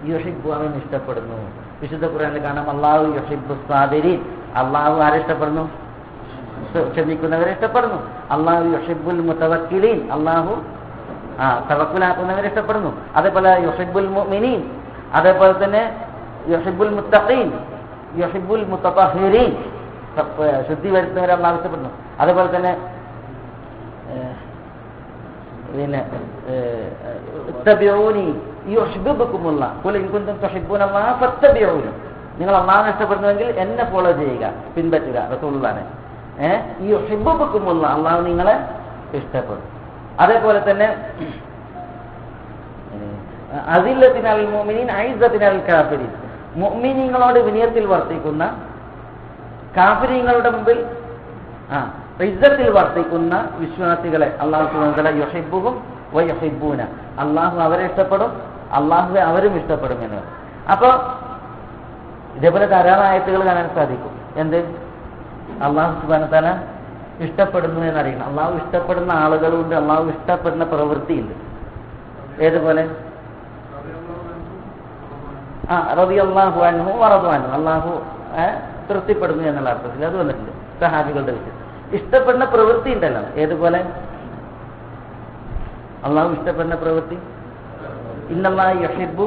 യുഹിബ്ബു, അവൻ ഇഷ്ടപ്പെടുന്നു. വിശുദ്ധ ഖുർആനിൽ കാണാം, അള്ളാഹു യുഹിബ്ബു സാബിരീൻ, അള്ളാഹു ആരെ ഇഷ്ടപ്പെടുന്നു? ക്ഷമിക്കുന്നവരെ ഇഷ്ടപ്പെടുന്നു. അള്ളാഹു യുഹിബ്ബുൽ മുതവക്കിലീൻ, അള്ളാഹു തവക്കുലാക്കുന്നവരെ ഇഷ്ടപ്പെടുന്നു. അതേപോലെ യുഹിബ്ബുൽ മുഅ്മിനീൻ, അതേപോലെ തന്നെ യുഹിബ്ബുൽ മുത്തഖീൻ, യുഹിബ്ബുൽ മുതതഹിരീൻ, ശുദ്ധി വരുത്തുന്നവരെ അള്ളാഹു ഇഷ്ടപ്പെടുന്നു. അതേപോലെ തന്നെ പിന്നെ ഇത്തബിഊനി യുഹിബ്ബുകുമുല്ലാഹ് ഖുൽ ഇൻ കുൻതും തുഹിബ്ബൂനല്ലാഹ ഫത്തബിഊനി, നിങ്ങൾ അള്ളാഹുവിനെ ഇഷ്ടപ്പെടുന്നുവെങ്കിൽ എന്നെ ഫോളോ ചെയ്യുക, പിൻപറ്റുക. റസൂലുള്ളാഹിനെ യുഹിബ്ബുകുമുല്ലാഹ്, അള്ളാഹു നിങ്ങളെ ഇഷ്ടപ്പെടും. അതേപോലെ തന്നെ അസില്ലത്തിനൽ മുഅ്മിനീൻ ഐസത്തിനൽ കാഫിരീൻ, മുഅ്മിനീങ്ങളോട് വിനയത്തിൽ വർത്തിക്കുന്ന, കാഫിരീങ്ങളുടെ മുമ്പിൽ ഇസ്സത്തിൽ വർത്തിക്കുന്ന വിശ്വാസികളെ അല്ലാഹു സുബ്ഹാനഹു വ തആല യുഹിബ്ബുഹും വയുഹിബ്ബൂന, അല്ലാഹു അവരെ ഇഷ്ടപ്പെടും, അല്ലാഹുവെ അവരും ഇഷ്ടപ്പെടും എന്ന്. അപ്പോൾ ഇതേപോലെ ധാരാളം ആയത്തുകൾ കാണാൻ സാധിക്കും. എന്ത്? അല്ലാഹു സുബ്ഹാനഹു വ തആല ഇഷ്ടപ്പെടുന്നു എന്നറിയണം. അല്ലാഹു ഇഷ്ടപ്പെടുന്ന ആളുകളുണ്ട്, അല്ലാഹു ഇഷ്ടപ്പെടുന്ന പ്രവൃത്തിയുണ്ട്. ഏതുപോലെ? റളിയല്ലാഹു അൻഹു വറദു അൻഹു, അല്ലാഹു തൃപ്തിപ്പെടുന്നു എന്നുള്ള അർത്ഥത്തിൽ അത് വന്നിട്ടുണ്ട് സഹാബികളുടെ വിഷയം. ഇഷ്ടപ്പെടുന്ന പ്രവൃത്തി ഉണ്ടല്ലോ. ഏതുപോലെ? അള്ളാഹു ഇഷ്ടപ്പെടുന്ന പ്രവൃത്തി ഇന്നല്ലാഹ യുഹിബ്ബു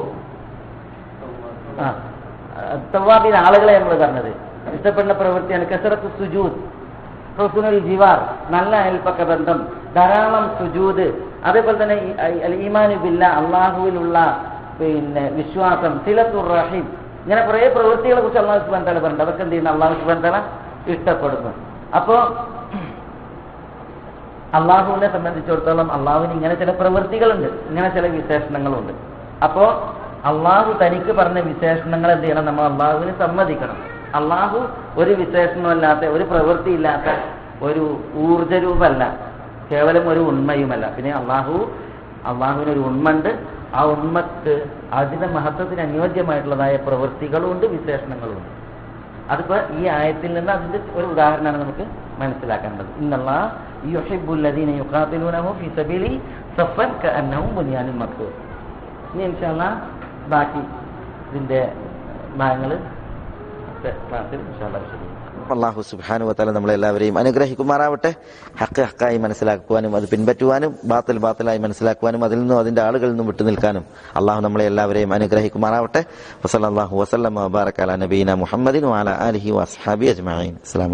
തവ്വാബീൻ, ആളുകളെ നമ്മൾ പറഞ്ഞത് ഇഷ്ടപ്പെടുന്ന പ്രവൃത്തിയാണ് കസറത്തു സുജൂദ്, ഹുസ്നുൽ ജിവാർ, നല്ല അയൽപക്ക ബന്ധം, ധാരാളം സുജൂദ്, അതേപോലെ തന്നെ ഈമാനു ബില്ലാഹ്, അള്ളാഹുവിലുള്ള വിശ്വാസം, സിലത്തുർ റഹീം, ഇങ്ങനെ കുറേ പ്രവൃത്തികളെ കുറിച്ച് അല്ലാഹു സുബ്ഹാനഹു വ തആല പറഞ്ഞിട്ടുണ്ട്. അതൊക്കെ എന്ത് ചെയ്യുന്നു? അല്ലാഹു സുബ്ഹാനഹു വ തആല ഇഷ്ടപ്പെടുന്നു. അപ്പോൾ അള്ളാഹുവിനെ സംബന്ധിച്ചിടത്തോളം അള്ളാഹുവിന് ഇങ്ങനെ ചില പ്രവൃത്തികളുണ്ട്, ഇങ്ങനെ ചില വിശേഷണങ്ങളുണ്ട്. അപ്പോൾ അള്ളാഹു തനിക്ക് പറഞ്ഞ വിശേഷണങ്ങൾ എന്ത് ചെയ്യണം? നമ്മൾ അള്ളാഹുവിന് സമ്മതിക്കണം. അള്ളാഹു ഒരു വിശേഷണമല്ലാത്ത, ഒരു പ്രവൃത്തിയില്ലാത്ത ഒരു ഊർജ്ജരൂപമല്ല, കേവലം ഒരു ഉണ്മയുമല്ല. പിന്നെ അള്ളാഹുവിനൊരു ഉണ്മയുണ്ട്. ആ ഉണ്മക്ക് അതിന്റെ മഹത്വത്തിന് അനുയോജ്യമായിട്ടുള്ളതായ പ്രവൃത്തികളുമുണ്ട്, വിശേഷണങ്ങളുമുണ്ട്. അതിപ്പോൾ ഈ ആയത്തിൽ നിന്ന് അതിന്റെ ഒരു ഉദാഹരണമാണ് നമുക്ക് മനസ്സിലാക്കേണ്ടത്. ഇന്നല്ലാഹ യുഹിബ്ബുൽ ലദീന യുഖാതിലൂനഹു ഫീ സബീലിഹി സഫൻ കഅന്നഹും ബുനിയാനുൻ മർസൂസ്. ഇനി ഇൻഷാ അല്ലാഹ് ബാക്കി ഇതിന്റെ ഭാഗങ്ങൾ ക്ലാസ്സിൽ ഇൻഷാ അല്ലാഹ് വിശദീകരിക്കാം. അല്ലാഹു സുബ്ഹാനഹു വ തആല നമ്മളെല്ലാവരെയും അനുഗ്രഹിക്കുമാറാവട്ടെ. ഹഖ് ഹഖായി മനസ്സിലാക്കുവാനും അത് പിൻപറ്റുവാനും ബാത്തിൽ ബാത്തിലായി മനസ്സിലാക്കുവാനും അതിൽ നിന്നും അതിന്റെ ആളുകളിൽ നിന്നും വിട്ടുനിൽക്കാനും അള്ളാഹു നമ്മളെ എല്ലാവരെയും അനുഗ്രഹിക്കുമാറാവട്ടെ. വസല്ലല്ലാഹു വസല്ലമ വബാറക അലാ നബീന മുഹമ്മദിൻ വഅലാ ആലിഹി വഅസ്ഹാബിഹി അജ്മഈൻ. അസ്സലാമു